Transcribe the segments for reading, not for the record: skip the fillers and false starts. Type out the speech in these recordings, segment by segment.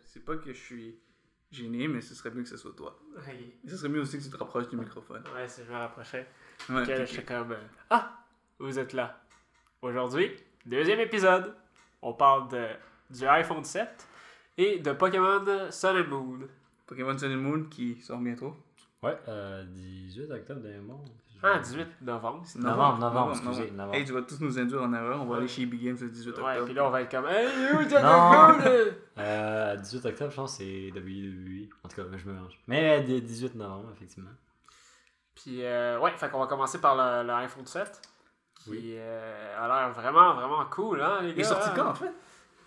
C'est pas que je suis gêné, mais ce serait mieux que ce soit toi. Okay. Et ce serait mieux aussi que tu te rapproches du microphone. Ouais, si je me rapprochais. Ouais, Okay, j'étais comme... Ah! Vous êtes là. Aujourd'hui, deuxième épisode. On parle du iPhone 7 et de Pokémon Sun and Moon. Pokémon Sun and Moon qui sort bientôt. Ouais, 18 octobre dernier mois. Ah, 18 novembre. Novembre, excusez. Novembre. Hey, tu vas tous nous induire en erreur. On va aller chez EB Games le 18 octobre. Ouais, puis là, on va être comme... Hey, you Non! 18 octobre, je pense que c'est WWE. En tout cas, je me mélange. Mais 18 novembre, effectivement. Puis, ouais, fait qu'on va commencer par le iPhone 7. Qui a l'air vraiment, vraiment cool, hein, les gars? Il est sorti quand, en fait?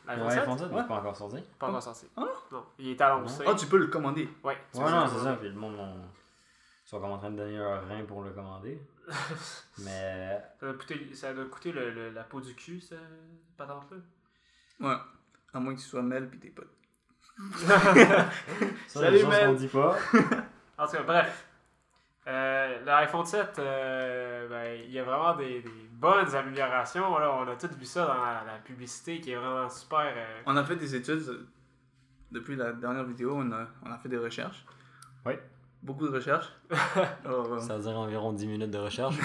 L'iPhone Ouais, 7? iPhone 7 n'est pas encore sorti. Pas encore sorti. Ah? Non, il est annoncé. Ah, tu peux le commander. Ouais. Ouais, non, c'est ça. Puis le monde, ils sont comme en train de donner leur rein pour le commander. Mais. Ça doit coûter la peau du cul, ça, patente-là. Ouais. À moins que tu sois Mel pis tes potes. Ça, Salut, les choses Mel. qu'on dit pas. En tout cas, bref. L'iPhone 7, ben, il y a vraiment des bonnes améliorations. Là, on a tous vu ça dans la publicité qui est vraiment super. On a fait des études. Depuis la dernière vidéo, on a fait des recherches. Oui. Beaucoup de recherches. Alors, Ça veut dire environ 10 minutes de recherche.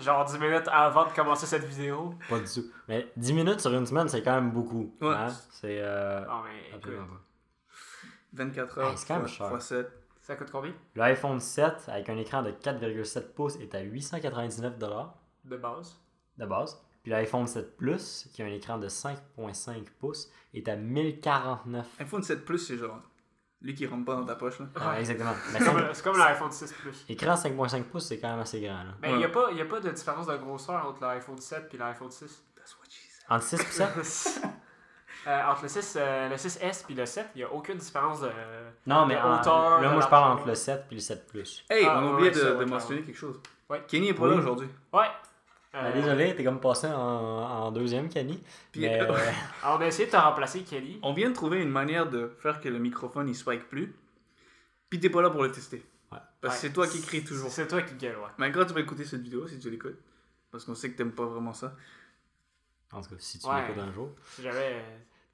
Genre 10 minutes avant de commencer cette vidéo. Pas du tout. Mais 10 minutes sur une semaine, c'est quand même beaucoup. Ouais. Hein? C'est. Non, mais Absolument écoute, pas. 24 heures Hey, c'est quand même cher. fois 7. ça coûte combien? L'iPhone 7 avec un écran de 4,7 pouces est à 899$ De base. de base. Puis l'iPhone 7 Plus, qui a un écran de 5,5 pouces, est à 1049$. iPhone 7 Plus, c'est genre lui qui rentre pas dans ta poche. Là. Ah, exactement. Mais C'est comme l'iPhone 6 Plus. écran 5,5 pouces, c'est quand même assez grand. Là. Mais il n'y a pas de différence de grosseur entre l'iPhone 7 et l'iPhone 6. That's what she said. Entre 6 et 7? Entre le 6S et le 7, il n'y a aucune différence de. Non, mais de hauteur, là, de moi, je parle largeur. entre le 7 et le 7 Plus. Hey, Ah, on a ouais, oublié ça, de ouais, mentionner quelque chose. Ouais. Kenny est pas là Oui. aujourd'hui. Ouais. Désolé, t'es comme passé en deuxième, Kenny. Puis, Mais, On a essayé de te remplacer, Kelly. on vient de trouver une manière de faire que le microphone il spike plus. Puis t'es pas là pour le tester. Ouais. Parce que c'est toi qui crie toujours. C'est toi qui gueule, ouais. Mais quand tu vas écouter cette vidéo, si tu l'écoutes, parce qu'on sait que t'aimes pas vraiment ça. en tout cas, si tu Ouais. l'écoutes un jour. Si j'avais.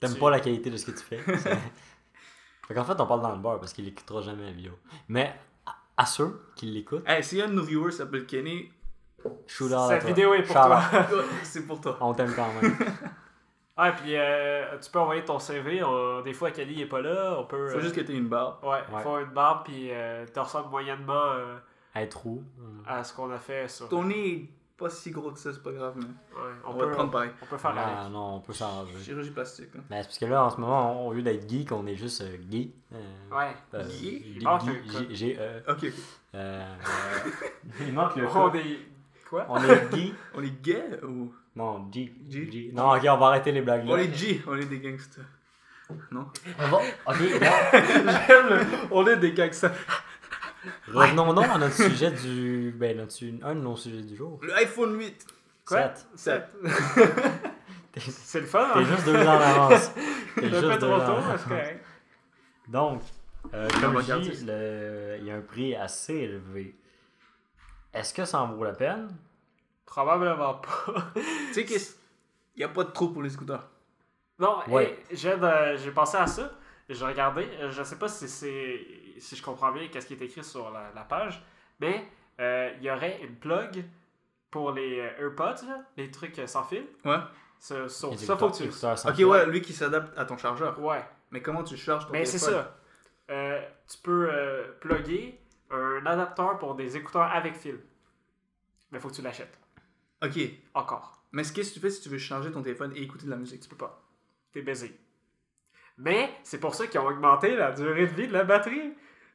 T'aimes pas la qualité de ce que tu fais. Fait qu'en fait, on parle dans le bar parce qu'il écoutera jamais la vidéo. Mais à ceux qui l'écoutent, Hey, s'il y a un de nos viewers qui s'appelle Kenny, shoot out à Cette toi. vidéo est pour Shout toi. out. c'est pour toi. On t'aime quand même. Ouais, puis tu peux envoyer ton CV. Des fois, Kelly est pas là. On peut. Faut juste que t'aies une barre. Ouais, Ouais. faut une barbe, puis te ressembles moyennement Être où? à ce qu'on a fait sur. Ton nez est pas si gros que ça, c'est pas grave, mais Ouais, on va le prendre pareil. On peut faire Ah, avec. non, on peut s'arranger. Chirurgie plastique. Hein. Mais c'est parce que là, en ce moment, au lieu d'être geek, on est juste gay. Ouais. Gay? Ah, Geek, G-E. Ok, ok. Il manque le On cas. est. Quoi? On est gay. On est gay ou. Non, G. G? G. Non, ok, on va arrêter les blagues là. On est G, on est des gangsters. Non? On va. Ok, regarde. J'aime le. On est des gangsters. Revenons donc à notre sujet du. Ben, un de nos sujets du jour. Le iPhone 8. Quoi? 7. 7. C'est le fun, T'es hein? juste 2 ans en avance. T'es Je juste fais 2 trop ans en tôt, avance. c'est correct. Donc, va comme je regarder dis, il y a un prix assez élevé. Est-ce que ça en vaut la peine? Probablement pas. Tu sais qu'il n'y a pas de trou pour les scooters. Non, Ouais. j'ai pensé à ça. J'ai regardé. Je sais pas si je comprends bien qu'est-ce qui est écrit sur la page, mais il y aurait une plug pour les AirPods, là, les trucs sans fil. Ouais. Ça, faut que tu... Écouteurs sans Ok, fil. ouais, lui qui s'adapte à ton chargeur. Ouais. Mais comment tu charges ton Mais c'est téléphone? ça. Tu peux plugger un adapteur pour des écouteurs avec fil. Mais faut que tu l'achètes. Ok. Encore. Mais qu'est-ce que tu fais si tu veux changer ton téléphone et écouter de la musique? Tu peux pas. T'es baisé. Mais c'est pour ça qu'ils ont augmenté la durée de vie de la batterie.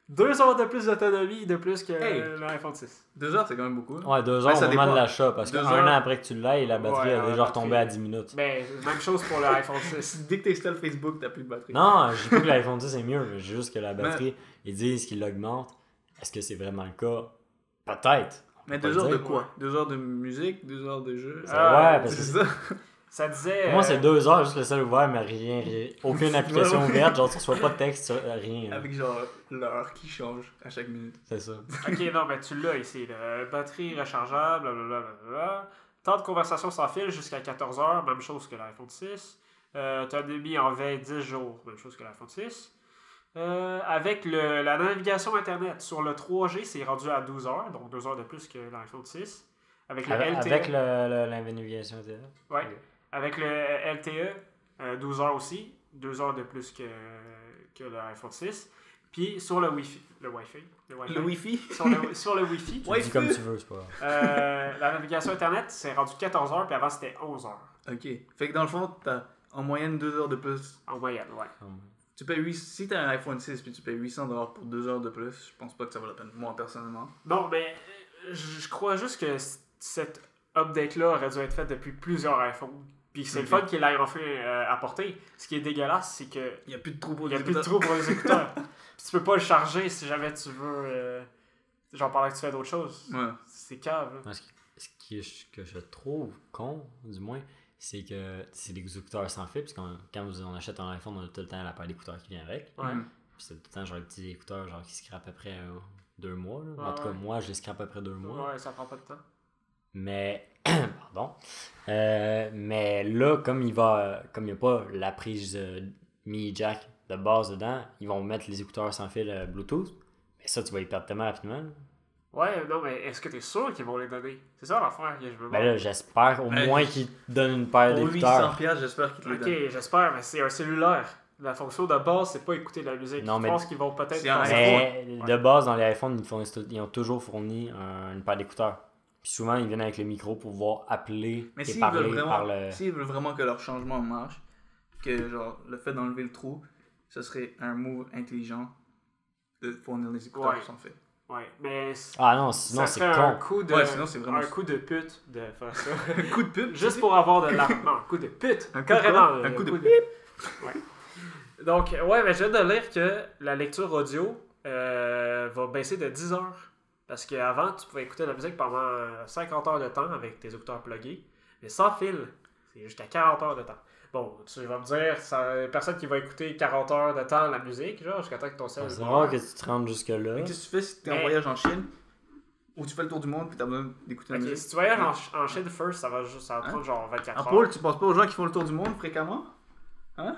2 heures de plus d'autonomie de plus que Hey. l'iPhone 6. 2 heures, c'est quand même beaucoup. Hein? Ouais, 2 Ouais, heures ça au moment dépend. de l'achat, parce 2 qu'un heures. an après que tu l'aies, la batterie Ouais, a déjà la retombé batterie. à 10 minutes. Mais même chose pour l'iPhone 6. Dès que tu installes Facebook, t'as plus de batterie. Non, je dis pas que l'iPhone 10 est mieux, mais j'ai juste que la batterie, ils disent qu'ils l'augmentent. Est-ce que c'est vraiment le cas? Peut-être. On Mais peut 2 pas heures le de dire. quoi? 2 heures de musique, 2 heures de jeu. Ah, Ouais, parce C'est que ça. Ça disait... pour moi, c'est 2 heures, juste le seul ouvert, mais rien, aucune application Ouais, ouais. ouverte, genre tu reçois pas de texte, rien. Avec genre l'heure qui change à chaque minute. C'est ça. Ok, non, mais tu l'as ici. Là. Batterie rechargeable, blablabla. Temps de conversation sans fil jusqu'à 14 heures, même chose que l'iPhone 6. Autonomie en 20-10 jours, même chose que l'iPhone 6. Avec la navigation Internet sur le 3G, c'est rendu à 12 heures, donc 2 heures de plus que l'iPhone 6. Avec le LTE. Avec la navigation Internet. Ouais. Avec le LTE, 12 heures aussi, 2 heures de plus que l'iPhone 6. Puis sur le Wi-Fi. Le Wi-Fi? Sur le Wi-Fi. Tu le dis comme tu veux, c'est pas grave. La navigation Internet, c'est rendu 14 heures, puis avant c'était 11 heures. Ok. Fait que dans le fond, t'as en moyenne 2 heures de plus. En moyenne, ouais. Tu payes si t'as un iPhone 6 puis tu payes 800$ pour 2 heures de plus, je pense pas que ça vaut la peine, moi personnellement. Non, mais je crois juste que cette update-là aurait dû être faite depuis plusieurs iPhones. Puis c'est le fun qu'il l'ait enfin apporté. Ce qui est dégueulasse, c'est que il n'y a plus de trou pour les écouteurs. Puis tu peux pas le charger si jamais tu veux. Genre pendant que tu fais d'autres choses. Ouais. C'est cave. Là. Ce que je trouve con, du moins, c'est que c'est des écouteurs sans fil. Puis quand on achète un iPhone, on a tout le temps la paire d'écouteurs qui vient avec. Ouais. Puis c'est tout le temps genre les petits écouteurs genre, qui scrapent après 2 mois. Là. Ouais, en tout cas, moi, je les scrape après 2 mois. Ouais, ça prend pas de temps. Mais, pardon. Mais là, comme il n'y a pas la prise mini jack de base dedans, ils vont mettre les écouteurs sans fil Bluetooth. Mais ça, tu vas y perdre tellement rapidement. Là. Ouais, non, mais est-ce que t'es sûr qu'ils vont les donner? C'est ça l'affaire que je veux voir. Ben là, j'espère au moins qu'ils te donnent une paire d'écouteurs. Pour 800$, j'espère qu'ils te les donnent. Ok, j'espère, mais c'est un cellulaire. La fonction de base, c'est pas écouter de la musique. Non, je mais pense qu'ils vont peut-être... Mais de base, dans les iPhones, ils ont toujours fourni une paire d'écouteurs. Puis souvent, ils viennent avec le micro pour pouvoir appeler et parler par le... S'ils veulent vraiment que leur changement marche, que genre le fait d'enlever le trou, ce serait un move intelligent de fournir des écouteurs sans fil. Ouais, mais... Ah non, sinon c'est con. Un coup de... Ouais, sinon c'est vraiment... Un coup de pute de faire ça. Un coup de pute? Juste pour avoir de l'argent. Non, un coup de pute. Carrément. Un coup de pute. Ouais. Donc, ouais, mais je viens de lire que la lecture audio va baisser de 10 heures. Parce qu'avant, tu pouvais écouter la musique pendant 50 heures de temps avec tes écouteurs pluggés. Mais sans fil, c'est jusqu'à 40 heures de temps. Bon, tu vas me dire, personne qui va écouter 40 heures de temps la musique, genre, jusqu'à temps que ton cerveau... C'est rare que tu te rendes jusque-là. Mais qu'est-ce que tu fais si t'es en voyage en Chine, ou tu fais le tour du monde puis t'as besoin d'écouter la musique? Si tu voyages en Chine first, ça va prendre genre 24 heures. En Paul, tu penses pas aux gens qui font le tour du monde fréquemment? Hein?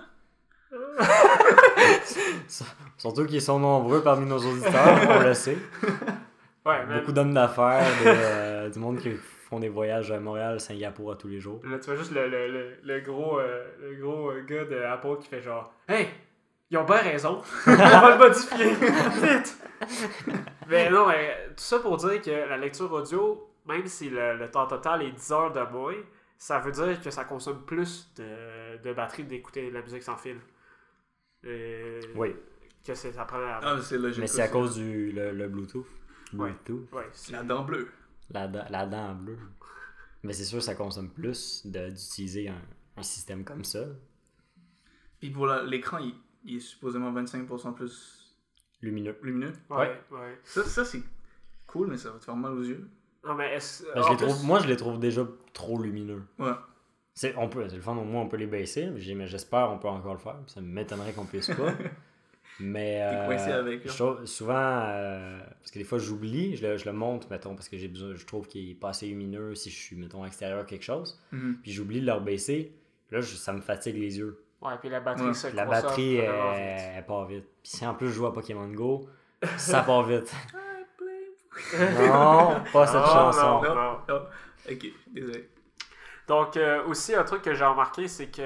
Surtout qu'ils sont nombreux parmi nos auditeurs, on le sait. Ouais, mais... Beaucoup d'hommes d'affaires, du monde qui font des voyages à Montréal, Singapour à tous les jours. Là, tu vois juste le gros gars de Apple qui fait genre « Hey, ils ont bien raison, on va le modifier, vite! » Mais non, mais tout ça pour dire que la lecture audio, même si le temps total est 10 heures de moins, ça veut dire que ça consomme plus de batterie d'écouter de la musique sans fil. Oui. Que ça prend à... Ah, c'est logique. Mais c'est à cause du le Bluetooth. Bluetooth. Ouais, la dent bleue. La dent bleue. Mais c'est sûr que ça consomme plus d'utiliser un système comme ça. Puis pour l'écran, il est supposément 25% plus lumineux. Ouais. Ça c'est cool, mais ça va te faire mal aux yeux. Non, mais moi, je les trouve déjà trop lumineux. Ouais. C'est le fun, au moins on peut les baisser, mais j'espère qu'on peut encore le faire. Ça m'étonnerait qu'on puisse pas. Mais t'es coincé avec, souvent, parce que des fois j'oublie, je le monte, mettons, parce que je trouve qu'il est pas assez lumineux si je suis, mettons, extérieur quelque chose. Puis j'oublie de le rebaisser. Là, ça me fatigue les yeux. Ouais, puis la batterie, ça la batterie, elle part vite. Puis si en plus je joue à Pokémon Go, ça part vite. Non, pas cette chanson. Non. Ok, désolé. Donc, aussi, un truc que j'ai remarqué, c'est qu'il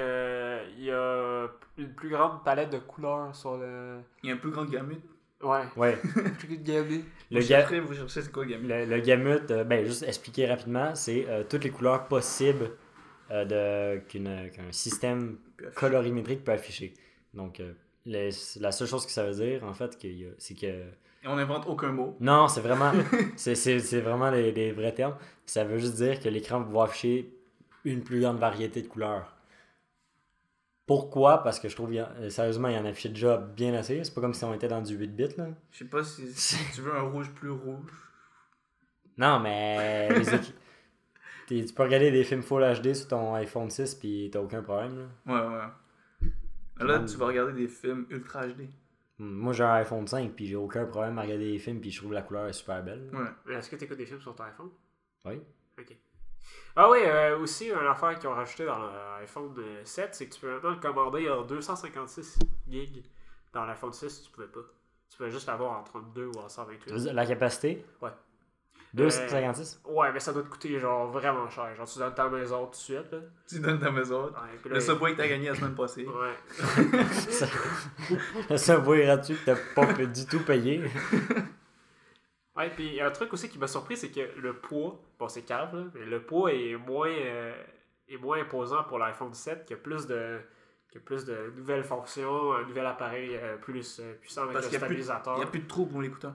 y a une plus grande palette de couleurs sur le... Il y a un plus grand gamut. Ouais. Plus de gamut. Vous cherchez c'est quoi le gamut? Le gamut, juste expliquer rapidement, c'est toutes les couleurs possibles qu'un système colorimétrique peut afficher. Donc, la seule chose que ça veut dire, en fait, c'est que... Et on n'invente aucun mot. Non, c'est vraiment... c'est vraiment les vrais termes. Ça veut juste dire que l'écran va pouvoir afficher une plus grande variété de couleurs. Pourquoi? Parce que je trouve, sérieusement, il y en affichait déjà bien assez. C'est pas comme si on était dans du 8 bits, là. Je sais pas si tu veux un rouge plus rouge. Non, mais... tu peux regarder des films Full HD sur ton iPhone 6 pis t'as aucun problème, là. Ouais. Là, tu vas regarder des films Ultra HD. Moi, j'ai un iPhone 5 pis j'ai aucun problème à regarder des films pis je trouve la couleur est super belle. Ouais. Est-ce que tu écoutes des films sur ton iPhone? Oui. Ok. Ah oui, aussi, une affaire qu'ils ont rajouté dans l'iPhone 7, c'est que tu peux maintenant le commander en 256 gigs. Dans l'iPhone 6, tu pouvais pas. Tu pouvais juste l'avoir en 32 ou en 128. La capacité? Ouais. 256? Ouais, mais ça doit te coûter genre vraiment cher. Genre, tu donnes ta maison tout de suite. Là. Tu donnes ta maison. Ouais, puis là, Le Subway que t'as gagné la semaine passée. Ouais. Le Subway gratuit que t'as pas du tout payé. Ouais, puis un truc aussi qui m'a surpris, c'est que le poids, bon c'est cave, là, mais le poids est moins imposant pour l'iPhone 7, qu'il y a plus de nouvelles fonctions, un nouvel appareil plus puissant avec Parce le qu'il stabilisateur. n'y a plus de trous pour l'écouteur.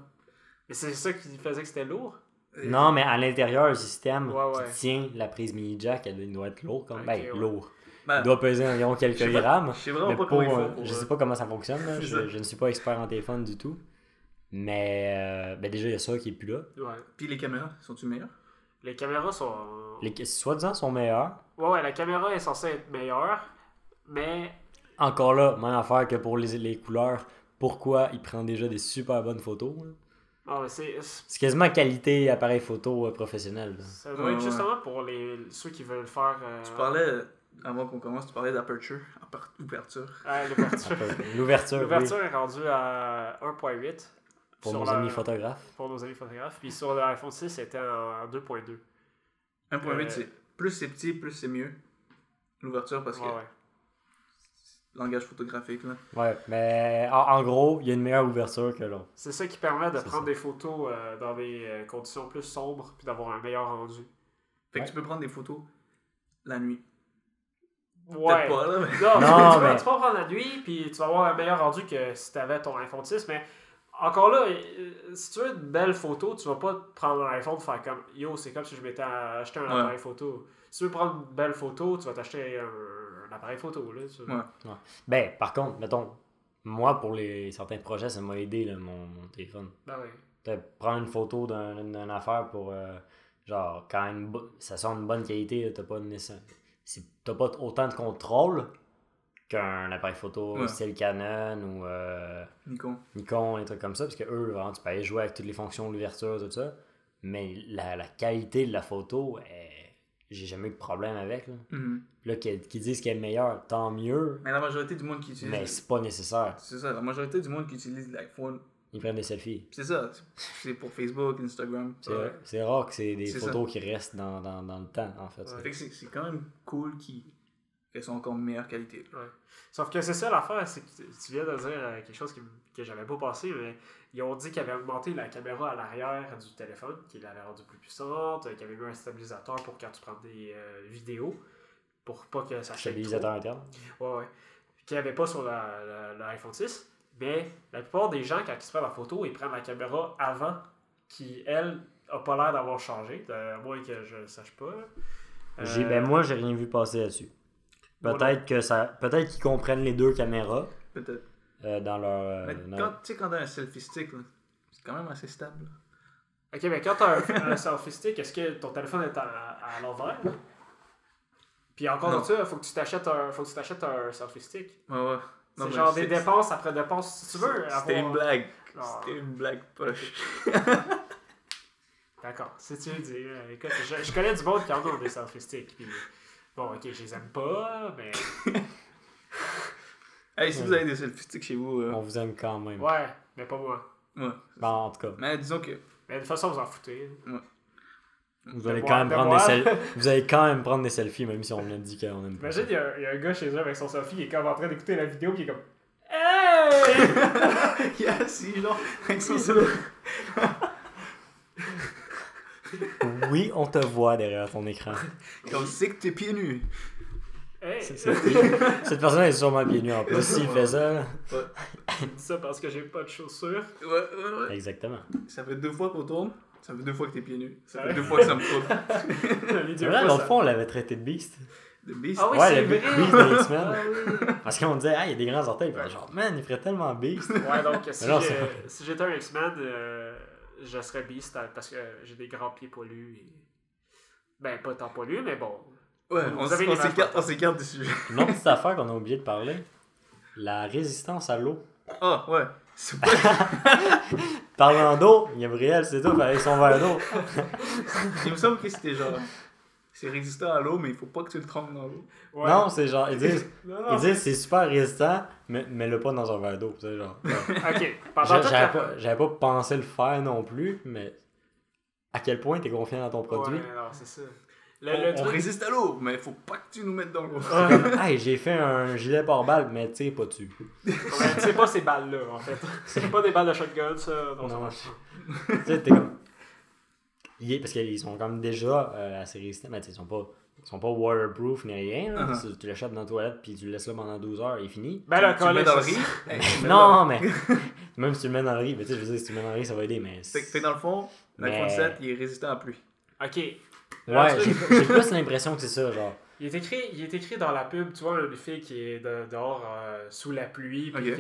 Mais c'est ça qui faisait que c'était lourd? Non, mais à l'intérieur, le système Ouais. qui tient la prise mini jack, il doit être lourd. Ok, Ben, ouais. lourd. Ben, Il doit peser environ quelques je sais pas- grammes. Je sais vraiment Mais pas pour, comment ils font. Pour, je sais pas comment ça fonctionne. Là. C'est Je, ça. je ne suis pas expert en téléphone du tout. Mais ben déjà, il y a ça qui est plus là. Ouais. Puis les caméras, sont-tu meilleures? Les caméras sont... Les soi-disant sont meilleurs. Ouais, la caméra est censée être meilleure, mais... Encore là, même affaire que pour les couleurs. Pourquoi il prend déjà des super bonnes photos? Là? Ah, mais C'est quasiment qualité appareil photo professionnel. Là. ça doit être Ouais. justement pour ceux qui veulent faire... Tu parlais, avant qu'on commence, tu parlais d'aperture, ouverture. l'ouverture. L'ouverture, oui. L'ouverture est rendue à 1.8. Pour sur nos la- amis photographes. Pour nos amis photographes. Puis sur l'iPhone 6, c'était en 2.2. 1.8, c'est plus c'est petit, plus c'est mieux. L'ouverture, parce que Ouais. langage photographique, là. Ouais, mais en gros, il y a une meilleure ouverture que l'autre. C'est ça qui permet de C'est prendre ça. des photos dans des conditions plus sombres puis d'avoir un meilleur rendu. Fait que Ouais. tu peux prendre des photos la nuit. Ouais. Peut-être pas, là, mais... Non, Non, tu peux mais- prendre la nuit puis tu vas avoir un meilleur rendu que si tu avais ton iPhone 6. Mais encore là, si tu veux une belle photo, tu vas pas prendre un iPhone et faire comme yo, c'est comme si je m'étais acheté un Ouais. appareil photo. Si tu veux prendre une belle photo, tu vas t'acheter un appareil photo. Là, tu- Ouais. Ben, par contre, mettons, moi, pour certains projets, ça m'a aidé, là, mon téléphone. Ben oui. De prendre une photo d'une affaire pour, genre, quand ça sort une bonne qualité, là, t'as pas autant de contrôle qu'un appareil photo Ouais. style Canon ou Nikon. Nikon, des trucs comme ça, parce que eux, vraiment, tu peux aller jouer avec toutes les fonctions de l'ouverture, tout ça, mais la qualité de la photo, j'ai jamais eu de problème avec, là. Mhm. Là, qu'ils disent qu'elle est meilleure, tant mieux, Mais la majorité du monde qui utilise... mais c'est pas nécessaire. C'est ça, la majorité du monde qui utilise l'iPhone, Ils prennent des selfies. c'est ça. C'est pour Facebook, Instagram. C'est rare que c'est des C'est photos qui restent dans le temps, en fait. Fait que c'est quand même cool qu'elles sont encore de meilleure qualité. Ouais. Sauf que c'est ça l'affaire, c'est que tu viens de dire quelque chose que j'avais pas passé, mais ils ont dit qu'ils avaient augmenté la caméra à l'arrière du téléphone, qu'il l'avait rendu plus puissante, qu'il y avait mis un stabilisateur pour quand tu prends des vidéos, pour pas que ça shake Stabilisateur interne. trop. Ouais. Qu'il n'y avait pas sur l'iPhone 6. Mais la plupart des gens, quand ils se prennent en photo, ils prennent la caméra avant, qui, elle, a pas l'air d'avoir changé, à moins que je ne sache pas. Ben moi, j'ai rien vu passer là-dessus. Moi Peut-être qu'ils comprennent les deux caméras Peut-être. dans leur... Mais dans- quand, tu sais, quand t'as un selfie stick, là, c'est quand même assez stable. Ok, mais quand tu as un selfie stick, est-ce que ton téléphone est à l'envers? Puis encore Non. de ça, faut que tu t'achètes un selfie stick. Ouais, ouais. Non, C'est mais genre des dépenses après dépenses. Si tu veux avoir... C'était une blague. Ah. C'était une blague poche. D'accord, si tu veux dire. Écoute, je connais du monde qui en a des selfie sticks. Puis, bon, ok, je les aime pas, mais. Hey, si vous avez des selfie sticks chez vous, On vous aime quand même. Ouais, mais pas moi. ouais. Ben, en tout cas, Mais disons que... Mais de toute façon, vous en foutez. vous allez De quand même moi- prendre de moi. vous allez quand même prendre des selfies, même si on a dit qu'on aime pas. Imagine, il y a un gars chez eux avec son selfie, il est comme en train d'écouter la vidéo, puis il est comme. Hey! Il y a assis, genre, avec son solo. Oui, on te voit derrière ton écran. Comme c'est que t'es pieds nus. Hey! Cette personne est sûrement pieds nus en plus s'il fait ça. là. Je dis ça parce que j'ai pas de chaussures. Ouais. Exactement. Ça fait 2 fois qu'on tourne. Ça fait 2 fois que t'es pieds nus. Ça fait Ouais. 2 fois que ça me trouble. Les C'est deux vrai, fois, l'autre ça- fois, on l'avait traité de beast. De beast. Ah oui, Ouais, c'est le vrai! beast des X-Men. Ah oui. Parce qu'on disait, ah, il y a des grands orteils. Puis genre, man, il ferait tellement beast. Ouais, donc si non, si j'étais un X-Men, je serais Beast parce que j'ai des grands pieds poilus. Ben, pas tant poilus, mais bon. Ouais, Vous avez l'image on s'écarte du sujet. Une autre petite affaire qu'on a oublié de parler, la résistance à l'eau. Ah, ouais. C'est pas... Parlant d'eau, Gabriel, c'est tout, avec son verre d'eau. Il me semble que c'était genre... C'est résistant à l'eau, mais il faut pas que tu le trempes dans l'eau. Ouais. Non, c'est genre, ils disent, Non, ils disent c'est super résistant, mais mets-le pas dans un verre d'eau. Tu sais, genre. Ok, pendant toute la... J'avais pas pensé le faire non plus, mais à quel point t'es confiant dans ton produit? Ouais, non, c'est ça. On truc- résiste à l'eau, mais faut pas que tu nous mettes dans l'eau. Comme, hey, j'ai fait un gilet pare-balles, mais tire pas dessus. Ouais, c'est pas ces balles-là, en fait. C'est pas des balles de shotgun, ça. Non, ça non. marche pas. Tu sais, t'es comme. Parce qu'ils sont quand même déjà assez résistants, mais ils sont pas waterproof ni rien. Là. Tu l'achètes dans la toilette puis tu le laisses là pendant 12 heures, il est fini. Ben là, Tu le mets dans le riz. Non, mais même si tu le mets dans le riz, mais tu sais, je veux dire, si tu le mets dans le riz, ça va aider, mais. Fait que dans le fond, l'iPhone 7, il est résistant à la pluie. Ok. Ouais, j'ai plus l'impression que c'est ça, genre. Il est écrit dans la pub, tu vois, une fille qui est dehors sous la pluie. Puis Ok.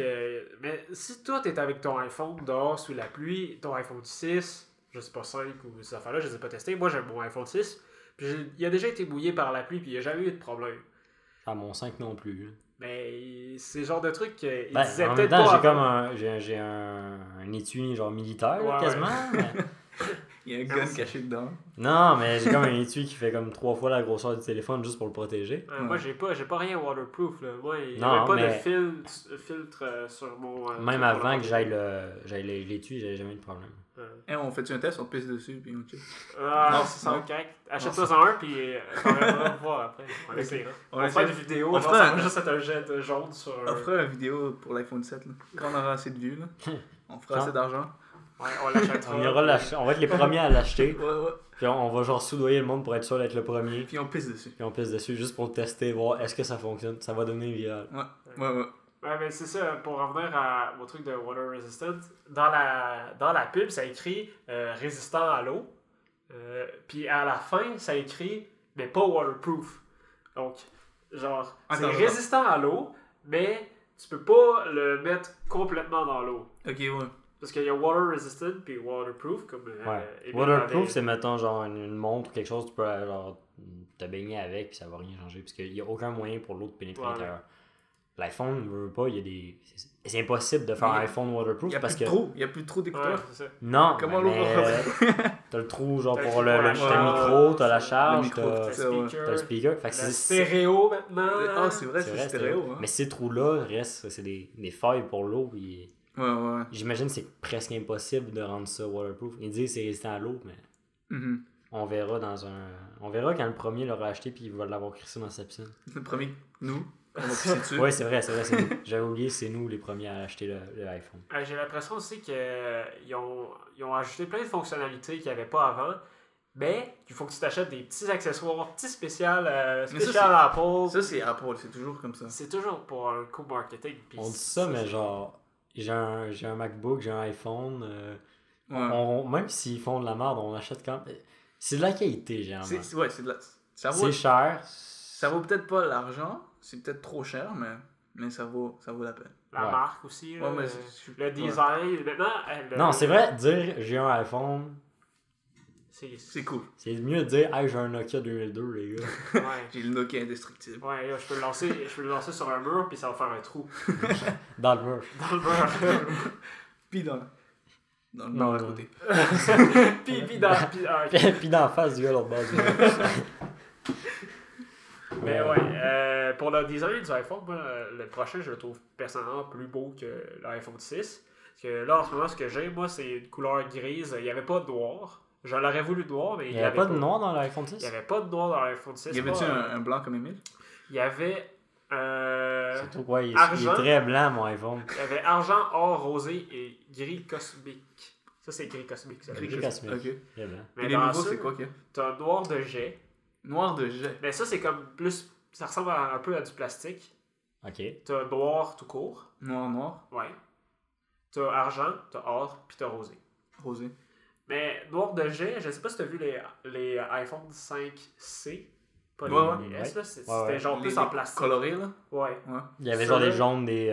mais si toi, t'es avec ton iPhone dehors sous la pluie, ton iPhone 6, je sais pas 5 ou ces affaires-là, je les ai pas testés. Moi, j'ai mon iPhone 6. Puis il a déjà été mouillé par la pluie, puis il n'y a jamais eu de problème. À mon 5 non plus. Là. Mais c'est le genre de truc qu'il Ben, disait en même peut-être temps, pas. j'ai comme avant. j'ai un étui genre militaire, là, Ouais, quasiment. mais- Il y a un gun caché dedans. Non, mais j'ai comme un étui qui fait comme 3 fois la grosseur du téléphone juste pour le protéger. Moi, j'ai pas rien waterproof. Là. Moi, il n'y Non, avait pas mais- de filtre sur mon. Même sur avant mon- que j'aille l'étui, j'avais jamais eu de problème. On fait un test, on pisse dessus, puis on check. Ah, Non, c'est ça, non. ok. Achète-toi un, puis on va voir après. On essaiera. On va faire des vidéos. On genre, fera ça un- va juste être un jet de jaune sur. On fera une vidéo pour l'iPhone 7, là. Quand on aura assez de vues, là. On fera Quand? assez d'argent. Ouais, on l'achètera. On va être les premiers à l'acheter. Ouais. Puis on va genre soudoyer le monde pour être sûr d'être le premier. Puis on pisse dessus. Puis on pisse dessus juste pour tester, voir est-ce que ça fonctionne. Ça va devenir viral. Ouais. Ouais, mais c'est ça, pour revenir au truc de water resistant, dans la pub, ça écrit résistant à l'eau. Puis à la fin, ça écrit mais pas waterproof. Donc, genre, c'est Attends. résistant à l'eau, mais tu peux pas le mettre complètement dans l'eau. Ok, ouais. Parce qu'il y a water resistant puis waterproof, comme. Ouais. Emile Waterproof, l'avait- c'est mettons genre une montre ou quelque chose, tu peux genre te baigner avec puis ça va rien changer. Parce qu'il n'y a aucun moyen pour l'eau de pénétrer à Ouais. l'intérieur. L'iPhone, ne veut pas, il y a des. C'est impossible de faire Mais un iPhone waterproof Il y a parce plus que. de trous. Il y a plus de trous Ouais, d'écouteurs. c'est ça. Non, Comment mais l'eau va t'as le trou genre T'as pour le le trou pour t'as la le charge, micro, t'as la le charge, micro, t'as tout ça, ouais. t'as le speaker. Fait que Le c'est stéréo maintenant. Ah, c'est vrai, c'est vrai, stéréo. Hein. Mais ces trous-là restent, c'est des failles pour l'eau. Puis Ouais. j'imagine que c'est presque impossible de rendre ça waterproof. Ils disent que c'est résistant à l'eau, mais Mhm. on verra on verra quand le premier l'aura acheté puis il va l'avoir crissé dans sa piscine. Le premier, nous, on va pisser dessus. Ouais, c'est vrai, c'est nous. J'avais oublié, c'est nous les premiers à acheter le iPhone. J'ai l'impression aussi qu'ils ont ajouté plein de fonctionnalités qu'il n'y avait pas avant. Mais il faut que tu t'achètes des petits accessoires, petits spécial Apple. Ça, c'est Apple, c'est toujours comme ça. C'est toujours pour un coup marketing. Puis On dit ça, mais genre, j'ai un MacBook, j'ai un iPhone. Ouais. Même s'ils font de la merde, on achète quand même. C'est de la qualité, généralement. C'est de la... Ça C'est vaut, cher. ça vaut peut-être pas l'argent, c'est peut-être trop cher, mais ça vaut la peine. La Ouais. marque aussi. Là, Ouais, mais le design. Maintenant, Non, c'est vrai, dire j'ai un iPhone, c'est cool. c'est mieux de dire hey, j'ai un Nokia 2002, les gars. Ouais. J'ai le Nokia indestructible. Ouais, là, je peux le lancer sur un mur, puis ça va faire un trou. Dans le mur. Dans le mur. Puis dans le Non, l'autre non. côté. puis ah, ok. Puis dans la face du gars, l'autre bord du mur. Mais ouais, pour le design du iPhone, moi, le prochain, je le trouve personnellement plus beau que l'iPhone 6. Parce que là, en ce moment, ce que j'ai, moi, c'est une couleur grise. Il n'y avait pas de noir. Je l'aurais voulu de noir, mais Il n'y avait pas de noir dans l'iPhone 6? Il n'y avait pas de noir dans l'iPhone 6. Y avait-tu pas, un blanc comme Emile? Il y avait... Surtout quoi, il est argent. très blanc, mon iPhone. Il y avait argent, or, rosé et gris cosmique. Ça, c'est gris cosmique. Ça. Gris Gris cosmique. Ok. Il est blanc. Mais Et les dans nouveaux, ça, c'est quoi qu'il y a? t'as un noir de jet. Noir de jet. Mais ça, c'est comme plus... Ça ressemble un peu à du plastique. Ok. T'as noir tout court. Noir. Ouais. T'as argent, t'as or, puis t'as rosé. Rosé. Mais noir de jet, je sais pas si t'as vu les iPhone 5C. Pas Ouais, les S, là. C'était Ouais, ouais. genre plus en plastique. Coloré, là? Ouais. Il y avait Ça, genre là, des jaunes, des.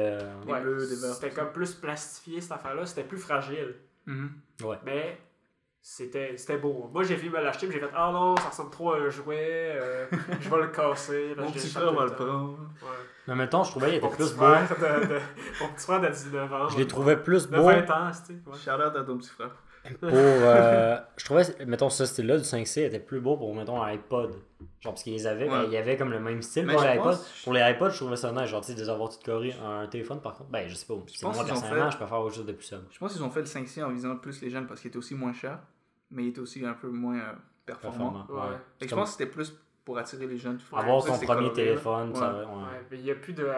Des Ouais. bleus, des verts. C'était comme plus plastifié cette affaire-là. C'était plus fragile. Mhm. Mais c'était beau. Moi, j'ai vu me l'acheter, mais j'ai fait ah non, ça ressemble trop à un jouet. Je vais le casser. Mon Parce que petit j'ai frère va le tout prendre. Ouais. Mais mettons, je trouvais qu'il Mon était petit plus beau. frère mon petit frère de 19 ans. Je les trouvais plus De beaux. 20 ans, c'était. Ouais. Shout out à ton petit frère. Je trouvais, mettons, ce style-là du 5C était plus beau pour, mettons, un iPod. Genre, parce qu'ils les avaient, il y avait comme le même style pour les iPods. Pour les iPods, je trouvais ça nice. Genre, tu sais, de les avoir tout corrigés. Un téléphone, par contre, ben, je sais pas. C'est moi, personnellement, je préfère autre chose de plus simple. Je pense qu'ils ont fait le 5C en visant plus les jeunes parce qu'il était aussi moins cher, mais il était aussi un peu moins performant. Ouais. Et je pense que c'était plus pour attirer les jeunes. Avoir ton premier téléphone, ouais. ça va. Mais il n'y a plus de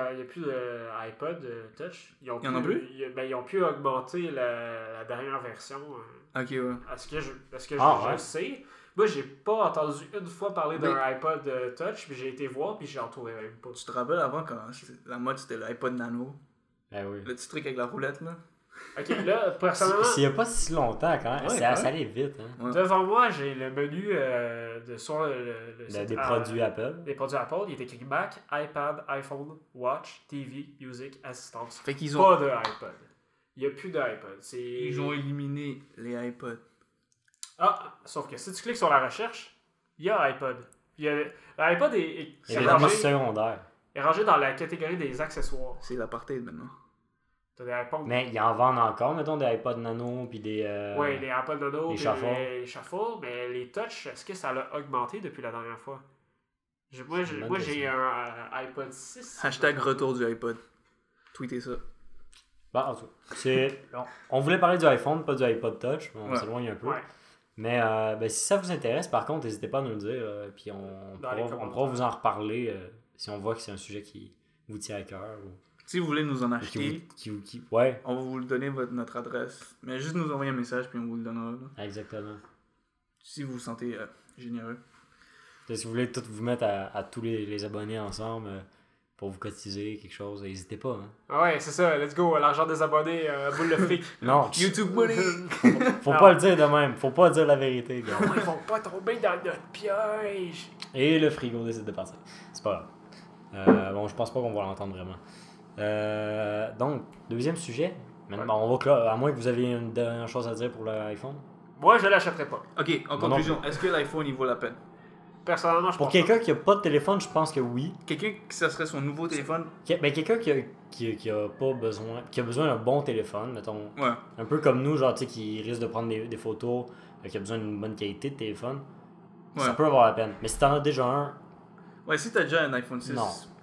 iPod Touch. Il y en a plus? Ils ont pu augmenter la dernière version. Ok, ouais. À ce que je sais. Moi, j'ai pas entendu une fois parler d'un iPod Touch, puis j'ai été voir, puis j'ai retrouvé même pas. Tu te rappelles avant quand la mode c'était l'iPod Nano? Ben oui. Le petit truc avec la roulette, là. Ok, là, personnellement. Il n'y a pas si longtemps quand même. Ça allait vite. Hein. Ouais. Devant moi, j'ai le menu des produits Apple. Des produits Apple. Il est écrit Mac, iPad, iPhone, Watch, TV, Music, Assistance. Fait qu'ils ont pas de iPod. Il n'y a plus d'iPod. Ils ont éliminé les iPods. Ah, sauf que si tu cliques sur la recherche, il y a iPod. L'iPod est rangé dans la catégorie des accessoires. C'est l'apartheid maintenant. T'as des iPods. Mais ils en vendent encore, mettons, des iPod Nano puis des... Oui, les iPod Nano les Shuffle, mais les Touch, est-ce que ça l'a augmenté depuis la dernière fois? Moi, j'ai un iPod 6. Hashtag retour du iPod. Tweetez ça. Bah, en tout cas, on voulait parler du iPhone, pas du iPod Touch, mais on s'éloigne un peu. Ouais. Mais si ça vous intéresse, par contre, n'hésitez pas à nous le dire, puis on pourra vous en reparler si on voit que c'est un sujet qui vous tient à cœur. Ou... Si vous voulez nous en acheter, ouais. On va vous donner notre adresse. Mais juste nous envoyer un message, puis on vous le donnera. Là. Exactement. Si vous vous sentez généreux. Si vous voulez tout vous mettre à tous les abonnés ensemble pour vous cotiser quelque chose, n'hésitez pas. Hein. Ah ouais, c'est ça, let's go, l'argent des abonnés, boule le fric. Non, YouTube money! Faut pas le dire de même, faut pas dire la vérité. Gars. Non, ils vont pas tomber dans notre piège. Et le frigo décide de partir. C'est pas grave. Bon, je pense pas qu'on va l'entendre vraiment. Donc, deuxième sujet. Maintenant, on va à moins que vous aviez une dernière chose à dire pour l'iPhone. Moi, je l'achèterais pas. Ok, en conclusion, est-ce que l'iPhone il vaut la peine? Personnellement, je pense pour quelqu'un qui a pas de téléphone, je pense que oui. Quelqu'un que ça serait son nouveau téléphone? Quelqu'un qui a pas besoin, qui a besoin d'un bon téléphone, mettons. Ouais. Un peu comme nous, genre, tu sais, qui risque de prendre des photos, qui a besoin d'une bonne qualité de téléphone. Ouais. Ça peut avoir la peine. Mais si t'en as déjà un. Ouais, si t'as déjà un iPhone 6,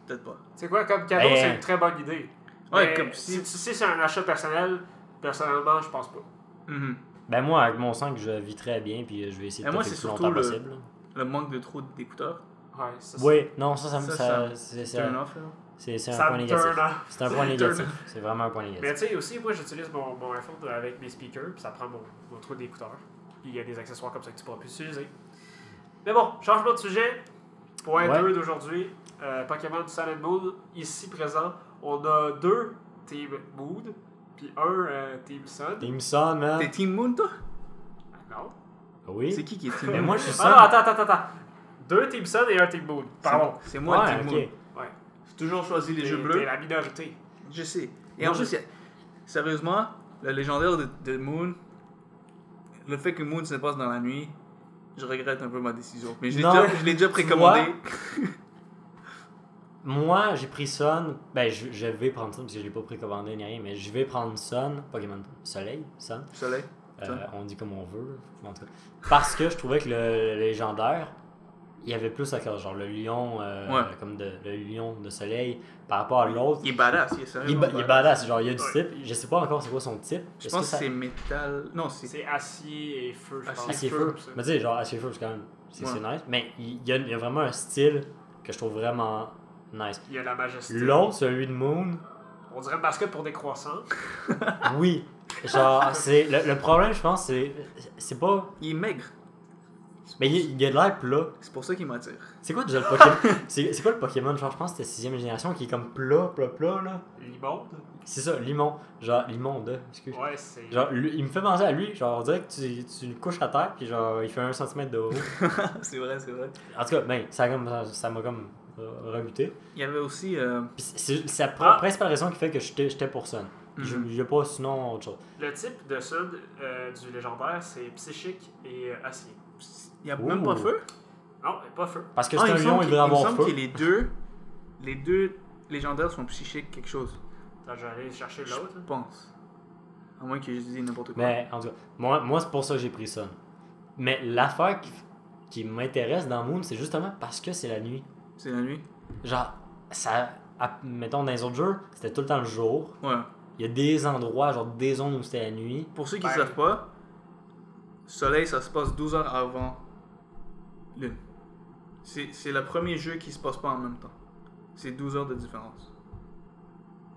peut-être pas. C'est quoi, comme cadeau, c'est une très bonne idée. Ouais, mais comme si c'est un achat personnel, personnellement, je pense pas. Mm-hmm. Ben moi, avec mon 5, je vis très bien, puis je vais essayer de faire le plus longtemps possible. Le manque de trop d'écouteurs. Ouais, ça. Oui, non, c'est un off, là. C'est un point négatif. C'est un point négatif. C'est vraiment un point négatif. Mais tu sais, aussi, moi, j'utilise mon iPhone avec mes speakers, puis ça prend mon trou d'écouteurs. Puis il y a des accessoires comme ça que tu pourras plus utiliser. Mais bon, changement de sujet. Point 2 d'aujourd'hui. Pokémon Sun and Moon, ici présent. On a 2 Team Moon, puis un Team Sun. Team Sun, man. T'es Team Moon, toi? Non. Oui. C'est qui est Team Moon? Mais moi, je suis Sun. Ah, attends. 2 Team Sun et un Team Moon. Pardon. C'est moi le Team Moon. Ouais. J'ai toujours choisi les jeux bleus. T'es la minorité. Je sais. Et en plus, sérieusement, le légendaire de Moon, le fait que Moon se passe dans la nuit, je regrette un peu ma décision. Mais je l'ai déjà précommandé. Moi, j'ai pris Sun. Ben, je vais prendre Sun parce que je l'ai pas précommandé ni rien, mais je vais prendre Sun. Pokémon Soleil. Sun. Soleil. On dit comme on veut. En tout cas. Parce que je trouvais que le légendaire, il y avait plus à cœur. Genre le lion, comme le lion de soleil, par rapport à l'autre. Il est badass, il est sérieux. Il est badass. Genre, il y a du type. Je sais pas encore c'est quoi son type. Je pense que c'est métal. Non, c'est acier et feu. Je pense. Acier et feu. Mais tu sais, genre, acier et feu, c'est quand même. C'est nice. Mais il y a vraiment un style que je trouve vraiment nice. Il y a la majesté. L'autre, celui de Moon. On dirait basket pour des croissants. Oui. Genre, c'est le problème, je pense, c'est pas. Il est maigre. Mais il a de l'air plat. C'est pour ça qu'il m'attire. C'est quoi déjà le Pokémon? c'est quoi le Pokémon? Genre, je pense que c'était 6ème génération qui est comme plat, là. Limonde? C'est ça, Limon. Genre, Limonde, excuse. Ouais, c'est. Genre, il me fait penser à lui. Genre, on dirait que tu le couches à terre, puis genre, il fait 1 cm de haut. C'est vrai. En tout cas, ben, ça m'a comme rebuté. Il y avait aussi. C'est la principale raison qui fait que j'étais pour Sun. Je pas sinon autre chose. Le type de Sun du légendaire, c'est psychique et acier. Il n'y a même pas feu? Non, pas feu. Parce que c'est un lion, il devrait avoir feu. Il me semble que les deux légendaires sont psychiques quelque chose. Attends, je vais aller chercher l'autre. Je pense. À moins que je dise n'importe quoi. Mais en tout cas, moi c'est pour ça que j'ai pris Sun. Mais l'affaire qui m'intéresse dans Moon, c'est justement parce que c'est la nuit. C'est la nuit? Genre, mettons dans les autres jeux, c'était tout le temps le jour. Ouais. Il y a des endroits, genre des zones où c'était la nuit. Pour ceux qui ne savent pas, Soleil, ça se passe 12 heures avant Lune. C'est le premier jeu qui se passe pas en même temps. C'est 12 heures de différence.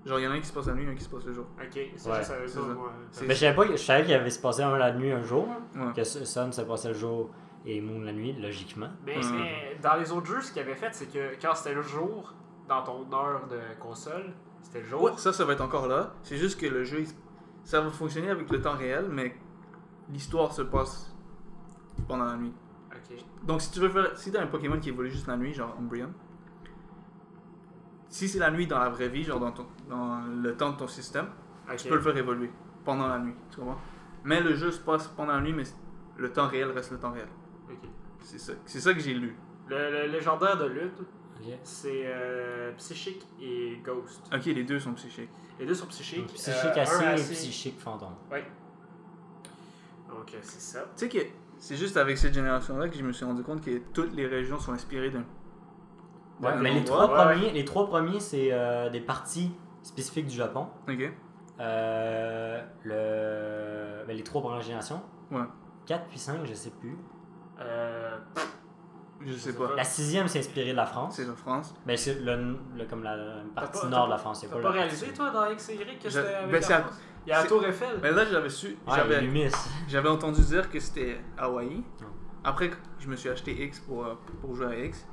Genre, il y en a un qui se passe la nuit, un qui se passe le jour. Ok, ça, Ouais, je savais c'est pas, ça. moi. Mais je savais qu'il avait se passé un la nuit un jour, Ouais. que Sun se passait le jour et Moon la nuit, logiquement. Mais dans les autres jeux, ce qu'il avait fait, c'est que quand c'était le jour, dans ton heure de console, c'était le jour. Ouais, ça va être encore là. C'est juste que le jeu, ça va fonctionner avec le temps réel, mais l'histoire se passe pendant la nuit. Ok. Donc, si t'as un Pokémon qui évolue juste la nuit, genre Umbreon, si c'est la nuit dans la vraie vie, genre dans le temps de ton système, tu peux le faire évoluer pendant la nuit, tu comprends? Mais le jeu se passe pendant la nuit, mais le temps réel reste le temps réel. Ok. C'est ça que j'ai lu. Le légendaire de Lune, Ok. c'est Psychique et Ghost. Ok, les deux sont psychiques. Les deux sont psychiques. Psychique un acide et psychique fantôme. Ouais. Donc, c'est ça. Tu sais que c'est juste avec cette génération-là que je me suis rendu compte que toutes les régions sont inspirées d'un. Ouais, mais les trois premiers, c'est des parties spécifiques du Japon. Ok. Les trois premières générations. Ouais. 4 puis 5, je sais plus. Je sais pas. La 6e, c'est inspiré de la France. C'est la France. Ben, c'est comme la partie T'as nord de la France. T'as pas réalisé, toi, dans X et Y, que c'était avec Ben, la c'est à- France? Il y a la c'est- Tour Eiffel. Mais là, j'avais su. Ouais, Lumis. J'avais entendu dire que c'était Hawaï. Non. Après, je me suis acheté X pour jouer à X.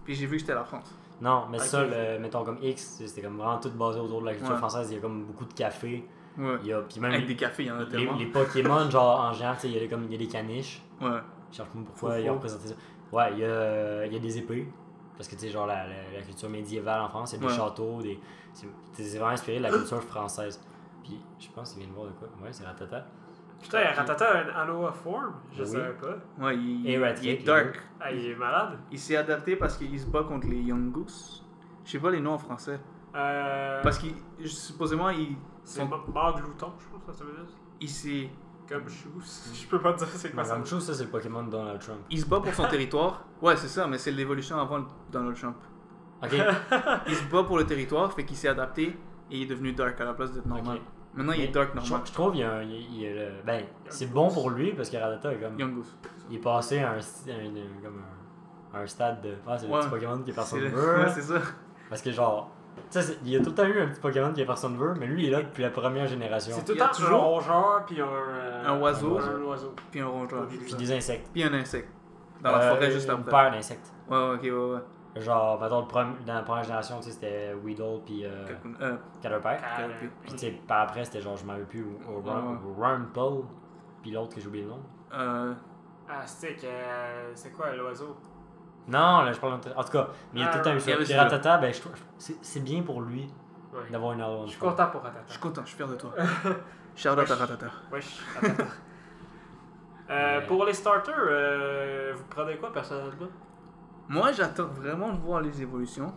Puis j'ai vu que c'était la France. Non, mais Ok. ça, mettons comme X, c'était comme vraiment tout basé autour de la culture Ouais. française. Il y a comme beaucoup de cafés. Ouais. Puis même Avec des cafés, il y en a tellement. les Pokémon, genre en général, tu sais, il y a des caniches. Ouais. Je cherche pas pourquoi Faux, ils ont faux. représenté ça. Ouais, il y a des épées. Parce que tu sais, genre la culture médiévale en France, il y a des Ouais. châteaux, c'est vraiment inspiré de la culture française. Puis je pense qu'il vient de voir de quoi. Ouais, c'est Ratata. Putain, Ratata a un Aloha Form. Je Oui. savais pas. Ouais, Et il est Eradicate, dark. Ah, il est malade. Il s'est adapté parce qu'il se bat contre les Young Goose. Je sais pas les noms en français. Parce qu'il supposément C'est Maglouton, je pense que ça veut dire. il s'est Comme Shoes. Je peux pas te dire c'est quoi ça. Ramchou, ça c'est le Pokémon de Donald Trump. il se bat pour son territoire. Ouais, c'est ça, mais c'est l'évolution avant Donald Trump. Ok. Il se bat pour le territoire, fait qu'il s'est adapté et il est devenu dark à la place d'être normal. Ok. Maintenant, il est Mais dark normal. Je trouve ben, c'est bon pour lui parce que Ratata est comme. Young Goose. Il est passé à un stade de. Ah, c'est le Ouais. petit Pokémon que personne C'est veut. ouais, c'est ça. Parce que genre. Tu sais, il y a tout le temps eu un petit Pokémon que personne veut, mais lui il est là depuis la première génération. C'est tout le Il y a temps toujours un rongeur puis un oiseau. Un oiseau. Puis un rongeur. Puis des insectes. Puis un insecte. Dans la forêt juste Une après. paire d'insectes. Ouais, ok, ouais. Genre, mettons, dans la première génération, tu sais, c'était Weedle puis Caterpie. Caterpie. Puis tu sais, par après, c'était genre, je m'en rappelle plus, ou Rumple. Puis l'autre que j'ai oublié le nom. Ah, c'est quoi l'oiseau? Non, là, je parle en tout cas, mais il y a tout le temps eu il y ça. avait Puis ça. Ratata, ben, je trouve, c'est bien pour lui Ouais. d'avoir une Halloween. Je suis content pour Ratata. Je suis content, je suis fier de toi. Shout out à Ratata. Wesh, Ratata. Pour les starters, vous prenez quoi personnellement? Moi, j'attends vraiment de voir les évolutions.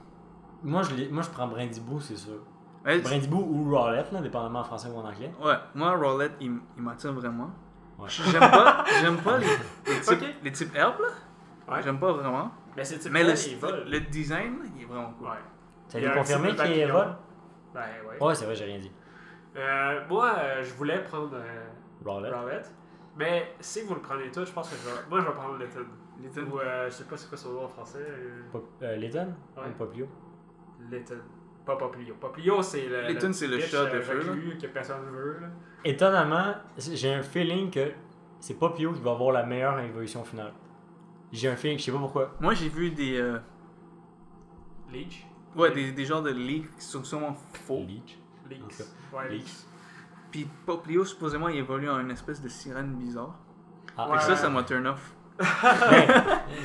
Moi, je prends Brindibou, c'est sûr. Ouais, Brindibou ou Rowlet, là, dépendamment en français ou en anglais. ouais, moi, Rowlet, il m'attire vraiment. Ouais. J'aime pas types, Ok. les types herbes, là. Ouais. J'aime pas vraiment. Mais c'est type Mais il vole. le design, il est vraiment cool. Ouais. Ça Il y a a été un confirmé type de qu'il est papillon. vol? Ben ouais. Ouais, c'est vrai, j'ai rien dit. Moi, je voulais prendre Rowlet. Rowlet. Mais si vous le prenez tout, je pense que moi je vais prendre Letton. Letton. Ou je sais pas c'est quoi son nom en français. Letton? Ouais. Ou Popio? Letton. Pas Poplio. Poplio, c'est le. Letton, c'est le bitch, chat de feu, là. reclus que personne ne veut. Là. Étonnamment, j'ai un feeling que c'est Popio qui va avoir la meilleure évolution finale. J'ai un feeling, je sais pas pourquoi. Moi, j'ai vu des Leech. des genres de leaks qui sont sûrement faux. Leech. Leaks. En Ouais, Leech. Leaks. Puis Poplio, supposément, il évolue en une espèce de sirène bizarre. Ah, Ouais. Fait que ça m'a turn off. ben,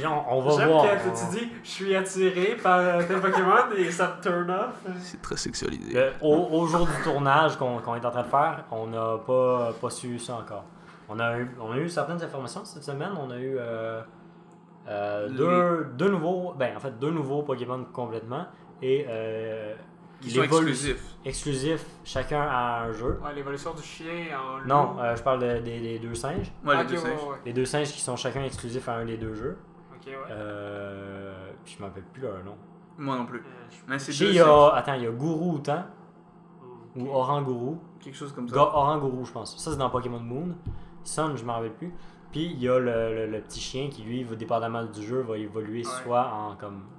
genre, on va J'aime voir. que tu dis, je suis attiré par tel Pokémon et ça me turn off. C'est très sexualisé. Au jour du tournage qu'on est en train de faire, on n'a pas su ça encore. On a eu certaines informations cette semaine. On a eu deux nouveaux Pokémon complètement et Qui sont exclusifs. Exclusifs, chacun a un jeu. Ouais, l'évolution du chien en loup. Non, je parle des deux singes. Ouais, Ok, les deux singes. ouais. Les deux singes qui sont chacun exclusifs à un des deux jeux. Ok, ouais. Puis je m'en rappelle plus leur nom. Moi non plus. Mais c'est Puis deux il y a, singes. attends, il y a Gourou Outan ou Orangourou. Quelque chose comme ça. Orangourou, je pense. Ça, c'est dans Pokémon Moon. Sun, je m'en rappelle plus. Puis il y a le petit chien qui, lui, dépendamment du jeu, va évoluer soit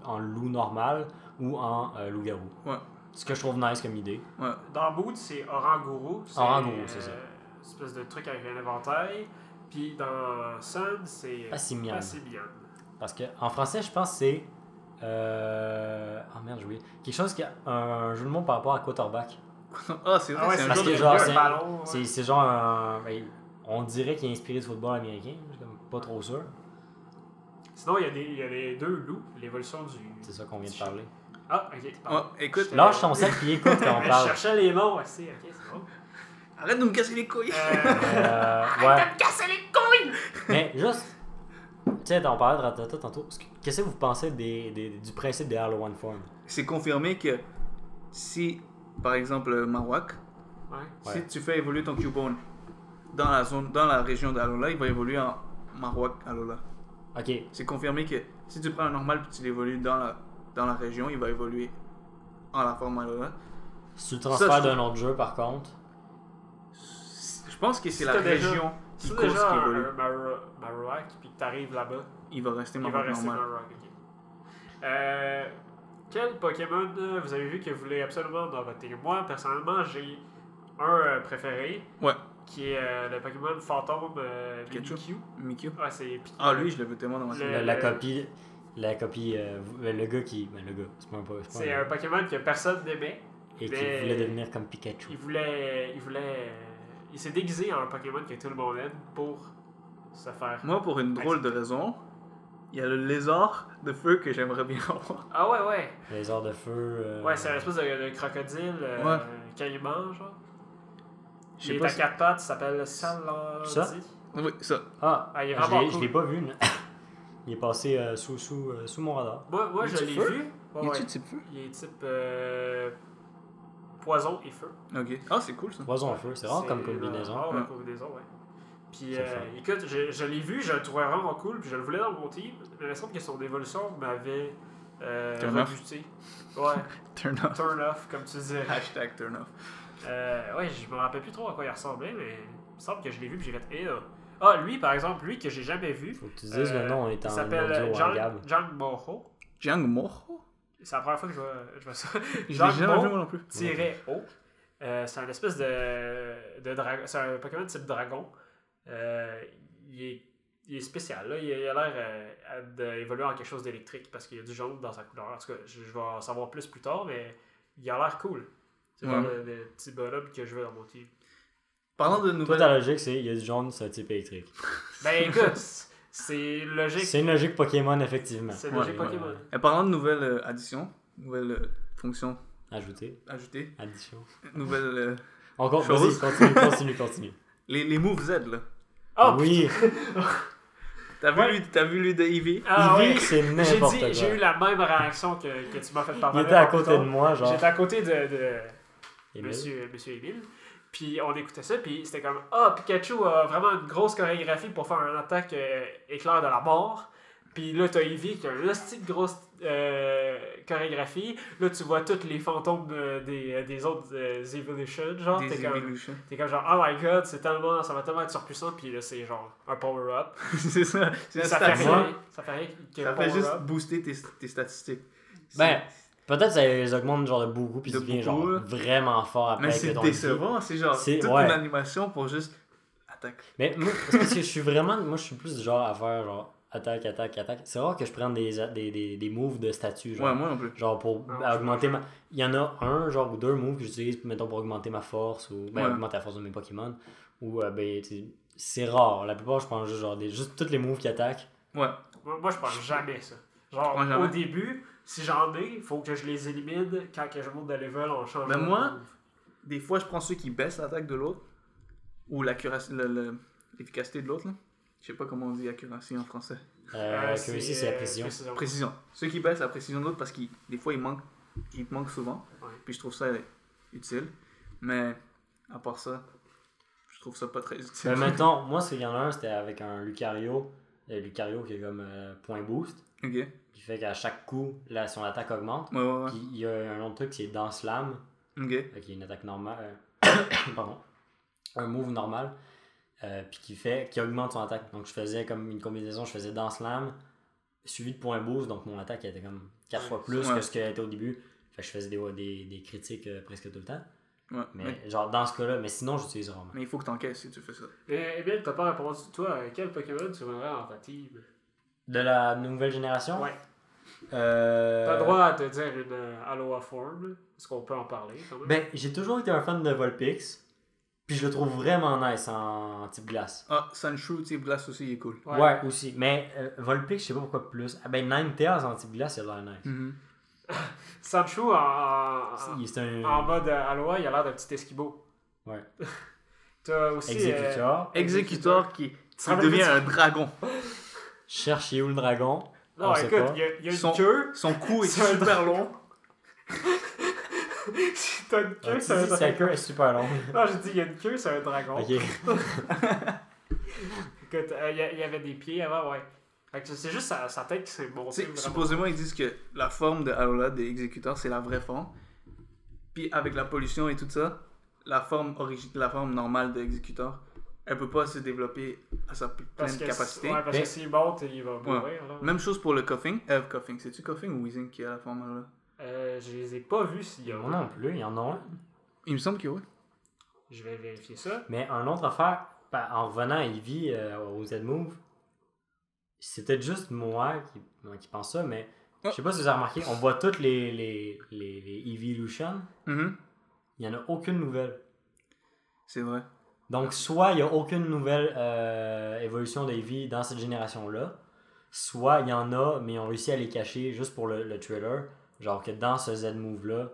en loup normal ou en loup-garou. Ouais. Ce que je trouve nice comme idée. Ouais. Dans Boot, c'est Orangourou. Orangourou, c'est ça. Une espèce de truc avec un éventail. Puis dans Sun, c'est Passimian. Passimian. Parce que en français, je pense que c'est. Oh merde, j'ai oublié. Quelque chose qui a un jeu de mots par rapport à quarterback. Ah, c'est vrai, Ah ouais, c'est un parce jeu que de- genre, un ballon. Ouais. C'est genre un. On dirait qu'il est inspiré du football américain. Je suis comme pas trop sûr. Sinon, il y a les deux loups, l'évolution du. C'est ça qu'on vient de parler. Ah, ok. Ouais, écoute, Lâche ton sac et écoute quand on Je parle. cherchais les noms aussi, ok, c'est bon. arrête de me casser les couilles. Ouais. me casser les couilles! Mais juste. Tu sais, on parlait de Ratata tantôt. Qu'est-ce que vous pensez du principe des Halo One Form? C'est confirmé que si, par exemple, Marowak, Ouais. si Ouais. tu fais évoluer ton Cubone dans la zone, dans la région d'Alola, il va évoluer en Marowak Alola. Ok. C'est confirmé que si tu prends un normal et tu l'évolues dans la région, il va évoluer en la forme Alola. Si tu le transfères Ça, je d'un autre jeu, par contre. Je pense que c'est Si la t'as déjà- région Si qui t'as cause déjà qui évolue. un Marowak, puis que t'arrives là-bas, Il va rester il va Marowak rester normal. Marowak, ok. Quel Pokémon vous avez vu que vous voulez absolument dans votre team? Moi, personnellement, j'ai un préféré, Ouais, qui est le Pokémon fantôme Pikachu. Mimikyu. Mickey. Ouais, c'est Pikachu. Ah, lui, je le veux tellement dans ma Le- team. La copie. Le gars qui. Ben, le gars, c'est pas un C'est un Pokémon que personne n'aimait. Et qui mais- voulait devenir comme Pikachu. Il s'est déguisé en un Pokémon que tout le monde aime pour se faire. Moi, pour une drôle de raison, il y a le lézard de feu que j'aimerais bien avoir. Ah ouais, ouais. Les heures de feu. Ouais, c'est un espèce de crocodile Ouais. caïman, genre. Je Il sais est pas à si- quatre pattes, il s'appelle Salandy. Ça? Oui, ça. Ah, Ah, il est je vraiment l'ai- je cool. l'ai pas vu. Il est passé sous mon radar. Moi Il je est-tu l'ai feu? vu. Ouais, Il ouais. est-tu type feu? Il est type poison et feu. Ok. Ah, c'est cool ça. Poison à feu, c'est rare comme combinaison. Rare Ouais. comme combinaison, ouais. Puis C'est fun. écoute, je l'ai vu, je le trouvais vraiment cool, puis je le voulais dans mon team, mais il me semble que son évolution m'avait Turn off. rebuté. Ouais, Turn off. turn off, comme tu disais. Hashtag turn off. Ouais, je me rappelle plus trop à quoi il ressemblait, mais il me semble que je l'ai vu, puis j'ai fait eh, ah, lui, par exemple, lui que j'ai jamais vu. Faut que tu dises le nom en Il étant s'appelle audio à Gab. Jang Moho. Jiang Moho? C'est la première fois que je vois ça. Je l'ai Jang jamais vu Mo moi non plus. -O. C'est un espèce de dragon. C'est un Pokémon type dragon. Il est spécial. Là. Il a l'air d'évoluer en quelque chose d'électrique parce qu'il y a du jaune dans sa couleur. En tout cas, je vais en savoir plus tard, mais il a l'air cool. C'est genre Ouais. le petit bonhomme que je veux dans mon team. Parlant de Toi, nouvelles. ta logique, c'est il y a du jaune, c'est un type électrique. Ben écoute, c'est logique. C'est une logique Pokémon, effectivement. C'est Ouais, logique ouais, Pokémon. ouais. Et parlant de nouvelles additions, nouvelles fonctions Ajouter, ajoutées, addition. nouvelles. Encore, Chose. vas-y, continue. Les moves Z là. Oh, Oui, T'as vu lui de Eevee? Ah Eevee, ouais. c'est J'ai n'importe quoi. dit, j'ai eu la même réaction que tu m'as fait Il parler. était à côté de moi, genre. J'étais à côté de Émile. Monsieur Emile. Puis on écoutait ça, puis c'était comme ah, Pikachu a vraiment une grosse chorégraphie pour faire une attaque éclair de la mort. Puis là, t'as Eevee qui a une petite grosse chorégraphie. Là, tu vois tous les fantômes des autres Evolution. Genre, Des t'es Evolution. comme genre, oh my god, ça va tellement être surpuissant. Puis là, c'est genre un power-up. C'est ça. C'est un Ça fait stat. rien. Ça fait rien que Ça fait juste power-up. booster tes statistiques. Ben, peut-être ça les augmente genre de beaucoup, puis De tu deviens genre beaucoup, là. vraiment fort après Mais avec c'est ton décevant, c'est genre C'est- toute ouais. une animation pour juste attaque. Mais moi, c'est parce que je suis vraiment. Moi, je suis plus du genre à faire genre attaque, attaque, attaque. C'est rare que je prenne des moves de statut. Genre, Ouais, moi non plus. genre pour Non, augmenter ma. Il y en a un, genre, ou deux moves que j'utilise, mettons, pour augmenter ma force, ou ben, Ouais. augmenter la force de mes Pokémon. Ou, ben, tu sais, c'est rare. La plupart, je prends juste genre juste tous les moves qui attaquent. Ouais. Moi, je pense jamais ça. Genre, Moi, jamais. au début, si j'en ai, il faut que je les élimine quand que je monte de level en changeant. Mais de moi, move. Des fois, je prends ceux qui baissent l'attaque de l'autre. Ou l'efficacité de l'autre, là. Je sais pas comment on dit accuracy en français. Que ici, c'est la précision. Précision. Ceux qui baissent la précision de l'autre parce que des fois, il manque il manque souvent. Ouais. Puis je trouve ça utile. Mais à part ça, je trouve ça pas très utile. Mais mettons, moi, il y en a un, c'était avec un Lucario. Lucario qui est comme point boost. Ok. Qui fait qu'à chaque coup, là, son attaque augmente. Ouais. Puis il y a un autre truc qui est dans Slam. Ok. Qui est une attaque normale. Pardon. Un move normal. Puis qui augmente son attaque. Donc je faisais comme une combinaison, je faisais dans Slam, suivi de point boost. Donc mon attaque était comme 4 fois plus que ce qu'elle était au début. Fait que je faisais des critiques presque tout le temps. Ouais. Mais genre dans ce cas-là, mais sinon j'utilise rarement. Mais il faut que t'encaisses si tu fais ça. Eh bien, t'as pas répondu. Toi, quel Pokémon tu voudrais en team? De la nouvelle génération? Ouais. Euh... T'as le droit à te dire une Aloha Form, là. Est-ce qu'on peut en parler quand même? Ben, j'ai toujours été un fan de Vulpix. Puis je le trouve vraiment nice en type glace. Ah, Sandshrew type glace aussi, il est cool. Ouais, aussi. Mais Vulpix, je sais pas pourquoi plus. Ah ben, Ninetales en type glace, il a l'air nice. Mm-hmm. Sancho C'est un... en mode Aloha, il a l'air d'un petit esquibo. Ouais. T'as aussi. Executor. Executor qui rappelles devient plus- un dragon. Cherchez où le dragon? Non, On sait écoute, pas. il y a une queue. Son cou est C'est un super long. Si t'as une Ah, queue, tu c'est un dis que sa dragon. queue est super longue. Non, j'ai dit il y a une queue, c'est un dragon. Ok. Écoute, il y avait des pieds avant, ouais. Fait que c'est juste sa tête qui s'est montée. Tu sais, supposément, ils disent que la forme de Alola des exécuteurs, c'est la vraie forme. Puis avec la pollution et tout ça, la forme normale de l'exécuteur, elle peut pas se développer à sa pleine capacité. Ouais, parce que s'il monte, il va mourir. Là. Même chose pour le Coughing. Coughing, c'est-tu Coughing ou Wheezing qui a la forme Alola? Je les ai pas vus s'il y a. Moi non plus, il y en a un. Il me semble que oui. Je vais vérifier ça. Mais un autre affaire, en revenant à Eevee au Z-Move, c'était juste moi qui pense ça, mais je sais pas si vous avez remarqué, on voit toutes les Eeveelution, Mm-hmm. il n'y en a aucune nouvelle. C'est vrai. Donc, soit il n'y a aucune nouvelle évolution d'Eevee dans cette génération-là, soit il y en a, mais ils ont réussi à les cacher juste pour le trailer. Genre que dans ce Z-Move-là,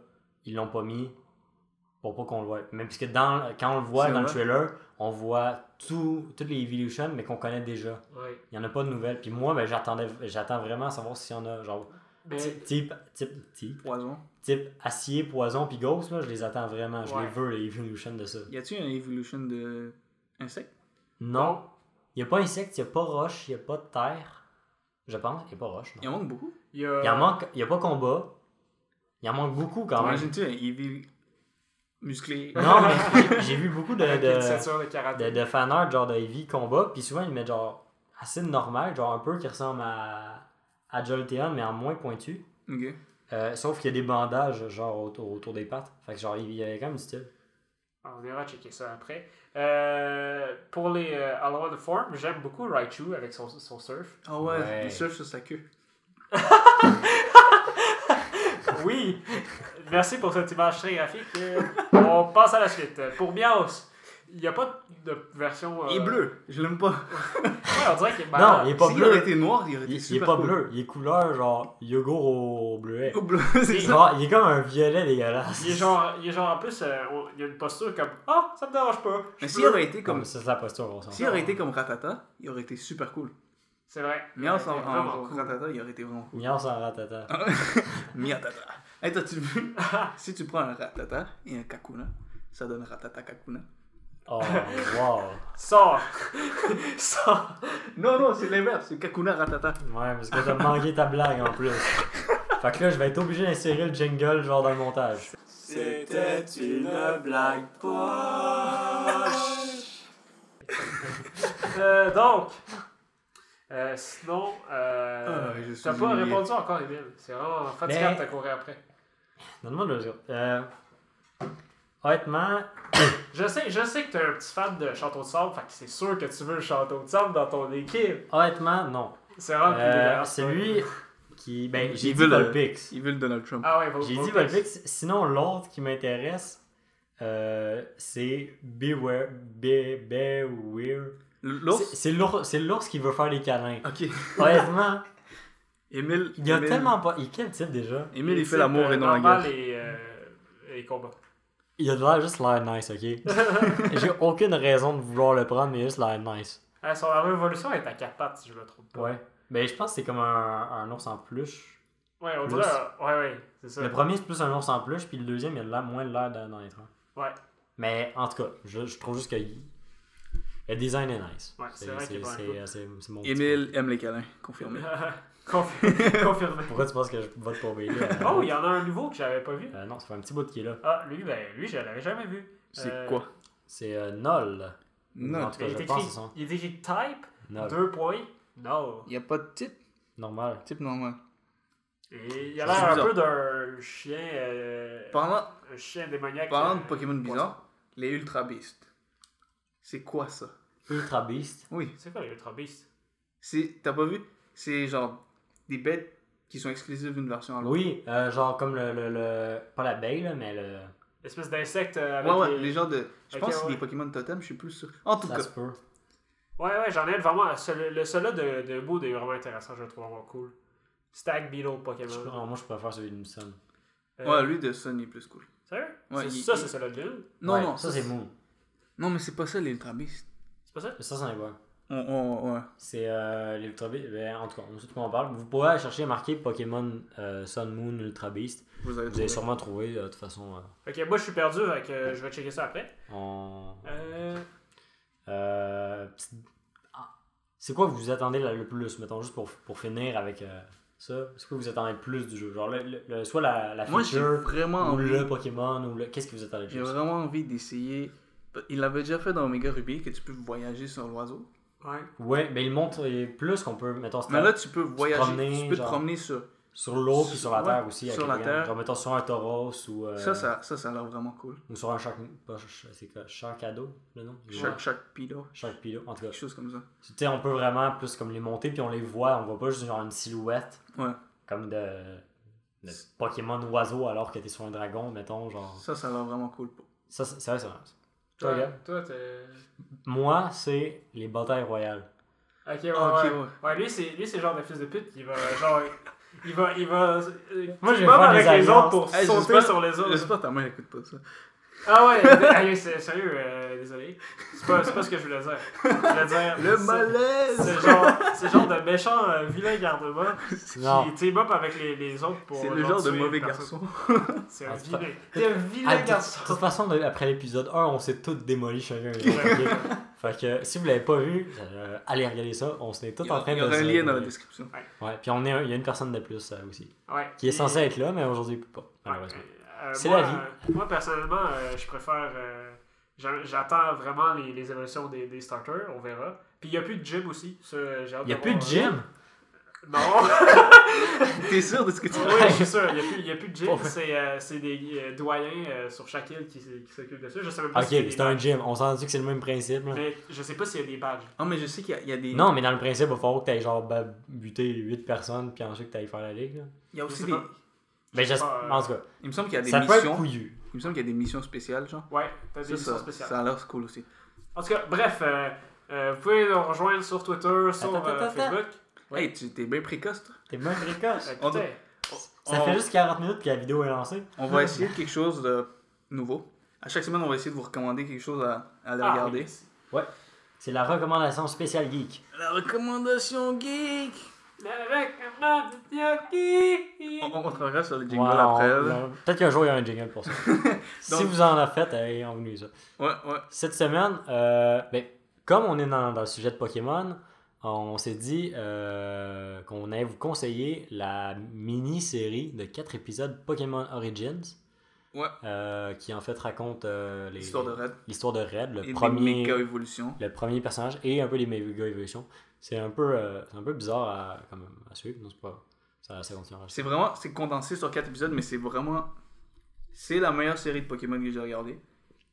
ils l'ont pas mis pour pas qu'on le voit. Même puisque quand on le voit C'est dans le vrai. trailer, on voit toutes les Evolutions, mais qu'on connaît déjà. Ouais. Il n'y en a pas de nouvelles. Puis moi, ben, j'attends vraiment à savoir s'il y en a. Genre, Mais type Poison. acier, poison, puis ghost, là, je les attends vraiment. Je Ouais. les veux, les Evolutions de ça. Y a-t-il une evolution de insecte? Non. Il n'y a pas insecte, il n'y a pas roche, il n'y a pas terre. Je pense. Il n'y a pas roche. Il en manque beaucoup. il y a. Il en manque. Il n'y a pas combat. Il en manque beaucoup quand même. T'imagines-tu un Eevee musclé? Non, mais j'ai vu beaucoup avec une ceinture de karaté. de fanart genre de Eevee combat, puis souvent ils mettent genre assez normal, genre un peu qui ressemble à Jolteon, mais en moins pointu. Ok. Sauf qu'il y a des bandages genre autour des pattes. Fait que genre il y a quand même du style. On ira checker ça après. Pour les Aloha de Form, j'aime beaucoup Raichu avec son surf. Ah ouais, Ouais. il surfe sur sa queue. Oui! Merci pour cette image très graphique. On passe à la suite. Pour Miaos, il n'y a pas de version. Il est bleu, je l'aime pas. Ouais, on dirait qu'il est Non, malade. il est pas S'il bleu. aurait été noir, il aurait été Il est super pas cool. bleu, il est couleur genre yogourt au bleuet. Au bleu, c'est ça. Genre, il est comme un violet dégueulasse. Il est genre en plus, il y a une posture comme ah, ça me dérange pas. Mais Je s'il peux. aurait été Comme comme... ça, c'est la posture, on s'en S'il aurait été comme Ratata, il aurait été super cool. C'est vrai. Miaos C'est en vraiment cool. Ratata, il aurait été vraiment cool. Miaus en ratata. Miatata. Hey, t'as-tu vu? Si tu prends un Ratata et un Kakuna, ça donne Ratata Kakuna. Oh, wow. Sors! Sors! Non, c'est l'inverse, c'est Kakuna Ratata. Ouais, parce que t'as manqué ta blague en plus. Fait que là, je vais être obligé d'insérer le jingle genre dans le montage. C'était une blague poche! Donc, sinon, je suis t'as pas humilié. répondu encore, Emile. C'est vraiment fatigant de te courir après. Donne-moi le jeu. Honnêtement, Je sais que t'es un petit fan de Château de Sable, fait que c'est sûr que tu veux le Château de Sable dans ton équipe. non. C'est vraiment le plus dégueulasse. C'est lui qui. Ben, j'ai Il dit veut le- Vulpix. Il veut le Donald Trump. Ah ouais, J'ai dit Vulpix. Sinon, l'autre qui m'intéresse, c'est Beware. L'ours? C'est l'ours qui veut faire les câlins. Ok. Honnêtement, Émile. il y a Émile- tellement pas. Quel type déjà? Émile, il fait l'amour et non la normal guerre. et combats. Il a l'air juste l'air nice, ok? J'ai aucune raison de vouloir le prendre, mais juste l'air nice. Son révolution est à 4 pattes, si je me trompe pas. Ouais. Ben, je pense que c'est comme un ours en peluche. Ouais, on Plus. dirait. Ouais, c'est ça. Le premier, c'est plus un ours en peluche, puis le deuxième, il a moins de l'air dans les trains. Ouais. Mais en tout cas, je trouve juste que le design est nice. Ouais, c'est vrai qu'il est pas cool. C'est mon petit Émile aime les câlins, confirmé. Confirmé. Pourquoi tu penses que je vote pour Bailey? Oh, il y en a un nouveau que j'avais pas vu. Non, ça fait un petit bout qui est là. Ah, lui, je l'avais jamais vu. C'est quoi? C'est Nol. Non, En tout cas, Il je est pense écrit, que c'est ça. il est écrit type, Nol. 2 points, no. il n'y a pas de type. Normal. Type normal. Et il a C'est l'air un bizarre. peu d'un chien. Parlant, Un chien démoniaque. parlant de Pokémon bizarres, les Ultra Beasts. C'est quoi ça? Ultra Beast. Oui. C'est quoi les Ultra Beasts? T'as pas vu? C'est genre des bêtes qui sont exclusives d'une version à l'autre. Oui, genre comme pas l'abeille, là, mais le. L'espèce d'insecte avec Ouais, les genres de. Je Ok, pense que c'est ouais. des Pokémon totem, je suis plus sûr. En tout Ça cas, se peut. Ouais, j'en ai vraiment. Celui-là de Mood est vraiment intéressant, je le trouve vraiment cool. Stag Beetle Pokémon. Moi, je préfère celui d'une sonne. ouais, lui de Sun il est plus cool. Sérieux? Ouais, Ça, c'est celui-là de Beetle? Non, Ouais, non, ça c'est Moon. Non, mais c'est pas ça les Ultra Beasts. C'est pas ça? Ça, c'en est bon. Ouais. C'est l'Ultra Beast. Ben, en tout cas, on sait de quoi on parle. Vous pourrez aller chercher marqué Pokémon Sun Moon Ultra Beast. Vous Vous allez sûrement trouver de toute façon. Ok, moi je suis perdu, fait que je vais checker ça après. On... Euh. C'est quoi que vous attendez le plus, mettons, juste pour finir avec ça? C'est quoi que vous attendez le plus du jeu? Genre, soit la Moi, j'ai feature, vraiment ou envie. le Pokémon, ou le... Qu'est-ce que vous attendez le J'ai plus? vraiment envie d'essayer. Il l'avait déjà fait dans Omega Ruby, que tu peux voyager sur l'oiseau. Ouais. Ouais, mais il montre plus qu'on peut, mettons, Mais là, tu peux voyager. promener, Tu peux te genre. promener sur. sur l'eau puis sur la Ouais, terre aussi. sur avec la les- terre. Genre, mettons, sur un Tauros ou... Ça a l'air vraiment cool. Ou sur un c'est quoi? Sharkado, le nom? Chaque pilo, Sharkpedo, en tout cas. quelque chose comme ça. Tu sais, on peut vraiment plus comme les monter, puis on les voit, on voit pas juste genre une silhouette, Ouais. comme de Pokémon oiseau alors que t'es sur un dragon, mettons, genre. Ça a l'air vraiment cool. Ça, c'est vrai, c'est vrai. Toi, gars? toi, t'es. Moi, c'est les batailles royales. Ok, Ah, ok, Ouais, lui, c'est le genre de fils de pute qui va, genre. Il va. Moi, je il vais va faire avec des les alliances. autres pour Hey, sauter j'espère- sur les autres. J'espère que ta mère écoute pas ça. Ah ouais, hey, c'est sérieux, désolé. C'est pas ce que je voulais dire. Je voulais dire. Le c'est- malaise! C'est genre de méchant vilain garde-mort Non. qui team up avec les autres pour. C'est le genre de tuer mauvais une personne. garçon. C'est un Ah, c'est pas- vilain. T'es un Ah, vilain de garçon. toute façon, après l'épisode 1, on s'est tous démolis chacun. les autres, ok? Fait que si vous l'avez pas vu, allez regarder ça. On s'est tous en train Il y de aura un se- lien dans la description. Ouais, puis il y a une personne de plus aussi. Ouais. Qui est censée être là, mais aujourd'hui il peut pas, Ouais, malheureusement. c'est la vie. Moi, personnellement, je préfère. J'attends vraiment les évolutions des starters, on verra. Puis il n'y a plus de gym aussi. Ça, j'ai hâte Il y a de plus de voir. gym? Non! T'es sûr de ce que tu Oui, je suis sûr. Il n'y a plus de gym. Pauvre. C'est des doyens sur chaque île qui s'occupent de ça. Je sais même pas Ok, s'il y a des c'est un badges. gym. On s'entend que c'est le même principe. Là. Mais je sais pas s'il y a des badges. Ah, mais je sais qu'il y a des. Non, mais dans le principe, il va falloir que tu ailles genre buter 8 personnes, puis ensuite que tu ailles faire la ligue. Là. Il y a Je aussi sais des. pas. Mais sais pas, en tout cas, Il me semble qu'il y a des ça peut être missions. couillu. Il me semble qu'il y a des missions spéciales, genre. Ouais, t'as des Ça, missions ça, spéciales. ça a l'air cool aussi. En tout cas, bref, vous pouvez nous rejoindre sur Twitter, sur Attends. Facebook. Ouais. Hey, tu t'es bien précoce, toi. T'es même précoce. On Putain. Ça fait juste 40 minutes que la vidéo est lancée. On va essayer quelque chose de nouveau. À chaque semaine, on va essayer de vous recommander quelque chose à aller Ah, regarder. oui. C'est la recommandation spéciale geek. La recommandation geek! La recommandation qui- On travaillera sur le jingle Ouais, après. là. Peut-être qu'un jour il y a un jingle pour ça. Si Donc- vous en avez fait, envoyez ça. Ouais. Cette semaine, ben, comme on est dans le sujet de Pokémon, on s'est dit qu'on allait vous conseiller la mini-série de 4 épisodes Pokémon Origins. Ouais. Qui en fait raconte L'histoire de Red. l'histoire de Red, Et des méga évolutions. le premier personnage et un peu les méga évolutions. C'est un peu bizarre à suivre, non, c'est pas. Ça continuera. C'est condensé sur 4 épisodes, mais c'est la meilleure série de Pokémon que j'ai regardée.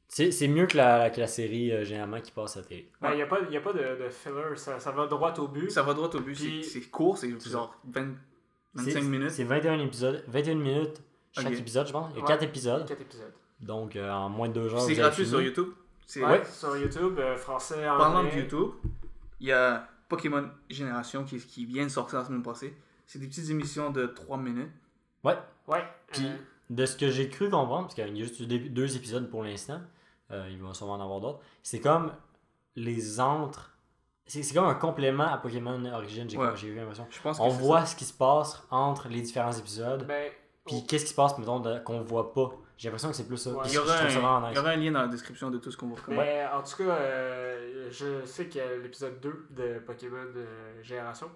C'est mieux que la série généralement qui passe à télé. Ben, y a pas de filler, ça va droit au but. Ça va droit au but. Puis- C'est court, c'est genre 25 minutes. C'est 21 épisodes, 21 minutes chaque Ok. épisode, je pense. Il y a Ouais. 4 épisodes. 4 épisodes. Donc en moins de 2 heures. C'est vous avez gratuit fini. sur YouTube. C'est- Ouais, sur YouTube, français, anglais. Parlant de YouTube, il y a Pokémon Génération qui vient de sortir la semaine passée. C'est des petites émissions de 3 minutes. Ouais. Ouais. Puis de ce que j'ai cru comprendre, parce qu'il y a juste eu 2 épisodes pour l'instant, il va sûrement en avoir d'autres, c'est comme les C'est comme un complément à Pokémon Origins, Ouais. j'ai eu l'impression. Je pense On que c'est voit ça. ce qui se passe entre les différents épisodes, Ben, puis qu'est-ce qui se passe, mettons, qu'on voit pas. J'ai l'impression que c'est plus ça. Ouais. Puis Il y, je aura trouve ça vraiment un, il y nice. aura un lien dans la description de tout ce qu'on va recommander. mais en tout cas, je sais que l'épisode 2 de Pokémon Génération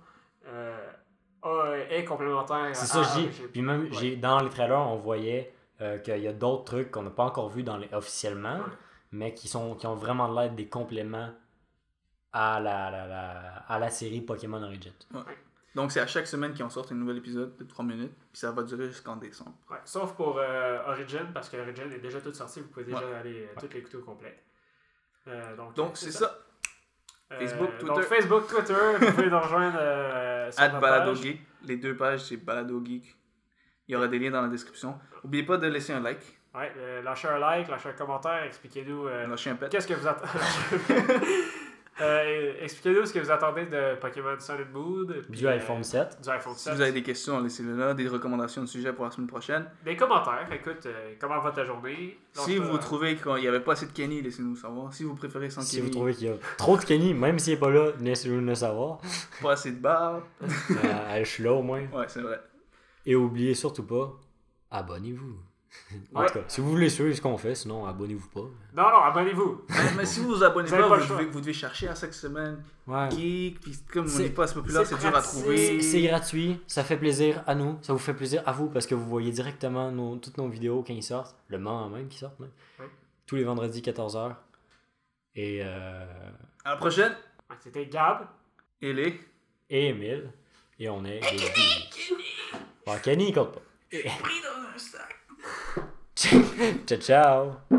est complémentaire. C'est ça, je dis. Origins. Puis même, Ouais. dans les trailers, on voyait qu'il y a d'autres trucs qu'on n'a pas encore vus officiellement, Ouais. mais qui ont vraiment l'air des compléments à la série Pokémon Origins. Donc, c'est à chaque semaine qu'ils en sortent un nouvel épisode de 3 minutes, puis ça va durer jusqu'en décembre. Ouais, sauf pour Origin, parce que Origin est déjà tout sorti, vous pouvez déjà aller toutes l'écouter au complet. Donc C'est ça. Facebook, Twitter. Donc Facebook, Twitter, vous pouvez nous rejoindre sur notre @Balado page. Geek. Les deux pages, c'est Balado Geek. Il y aura des liens dans la description. N'oubliez pas de laisser un like. Ouais, lâchez un like, lâchez un commentaire, expliquez-nous Lâchez un pet. qu'est-ce que vous attendez. Expliquez-nous ce que vous attendez de Pokémon Sun and Moon. puis, Du iPhone 7. Du iPhone Si 7. vous avez des questions, laissez-les là. Des recommandations de sujets pour la semaine prochaine. Des commentaires, écoute, comment va ta journée? Si vous trouvez qu'il n'y avait pas assez de Kenny, laissez-nous savoir. Si vous préférez sans Si Kenny, vous trouvez qu'il y a trop de Kenny, même s'il n'est pas là, laissez-le le savoir. pas assez de barbe. Je suis là au moins. Ouais, c'est vrai. Et oubliez surtout pas, abonnez-vous. En Ouais. tout cas, si vous voulez suivre ce qu'on fait, sinon abonnez-vous pas. Non, abonnez-vous. Mais si vous vous abonnez Vous avez pas, pas le choix. vous devez chercher à chaque semaine. Ouais. Geek, puis comme on C'est- n'est pas assez populaire, c'est c'est dur à pratique. trouver. C'est gratuit, ça fait plaisir à nous, ça vous fait plaisir à vous parce que vous voyez directement toutes nos vidéos quand ils sortent, le moment même qu'ils sortent, même. Oui. Tous les vendredis 14h. Et À la prochaine. C'était Gab. Et les. et Emile. Et on est des geeks. Bon, Kenny il compte pas. Pris dans un sac. Ciao ciao.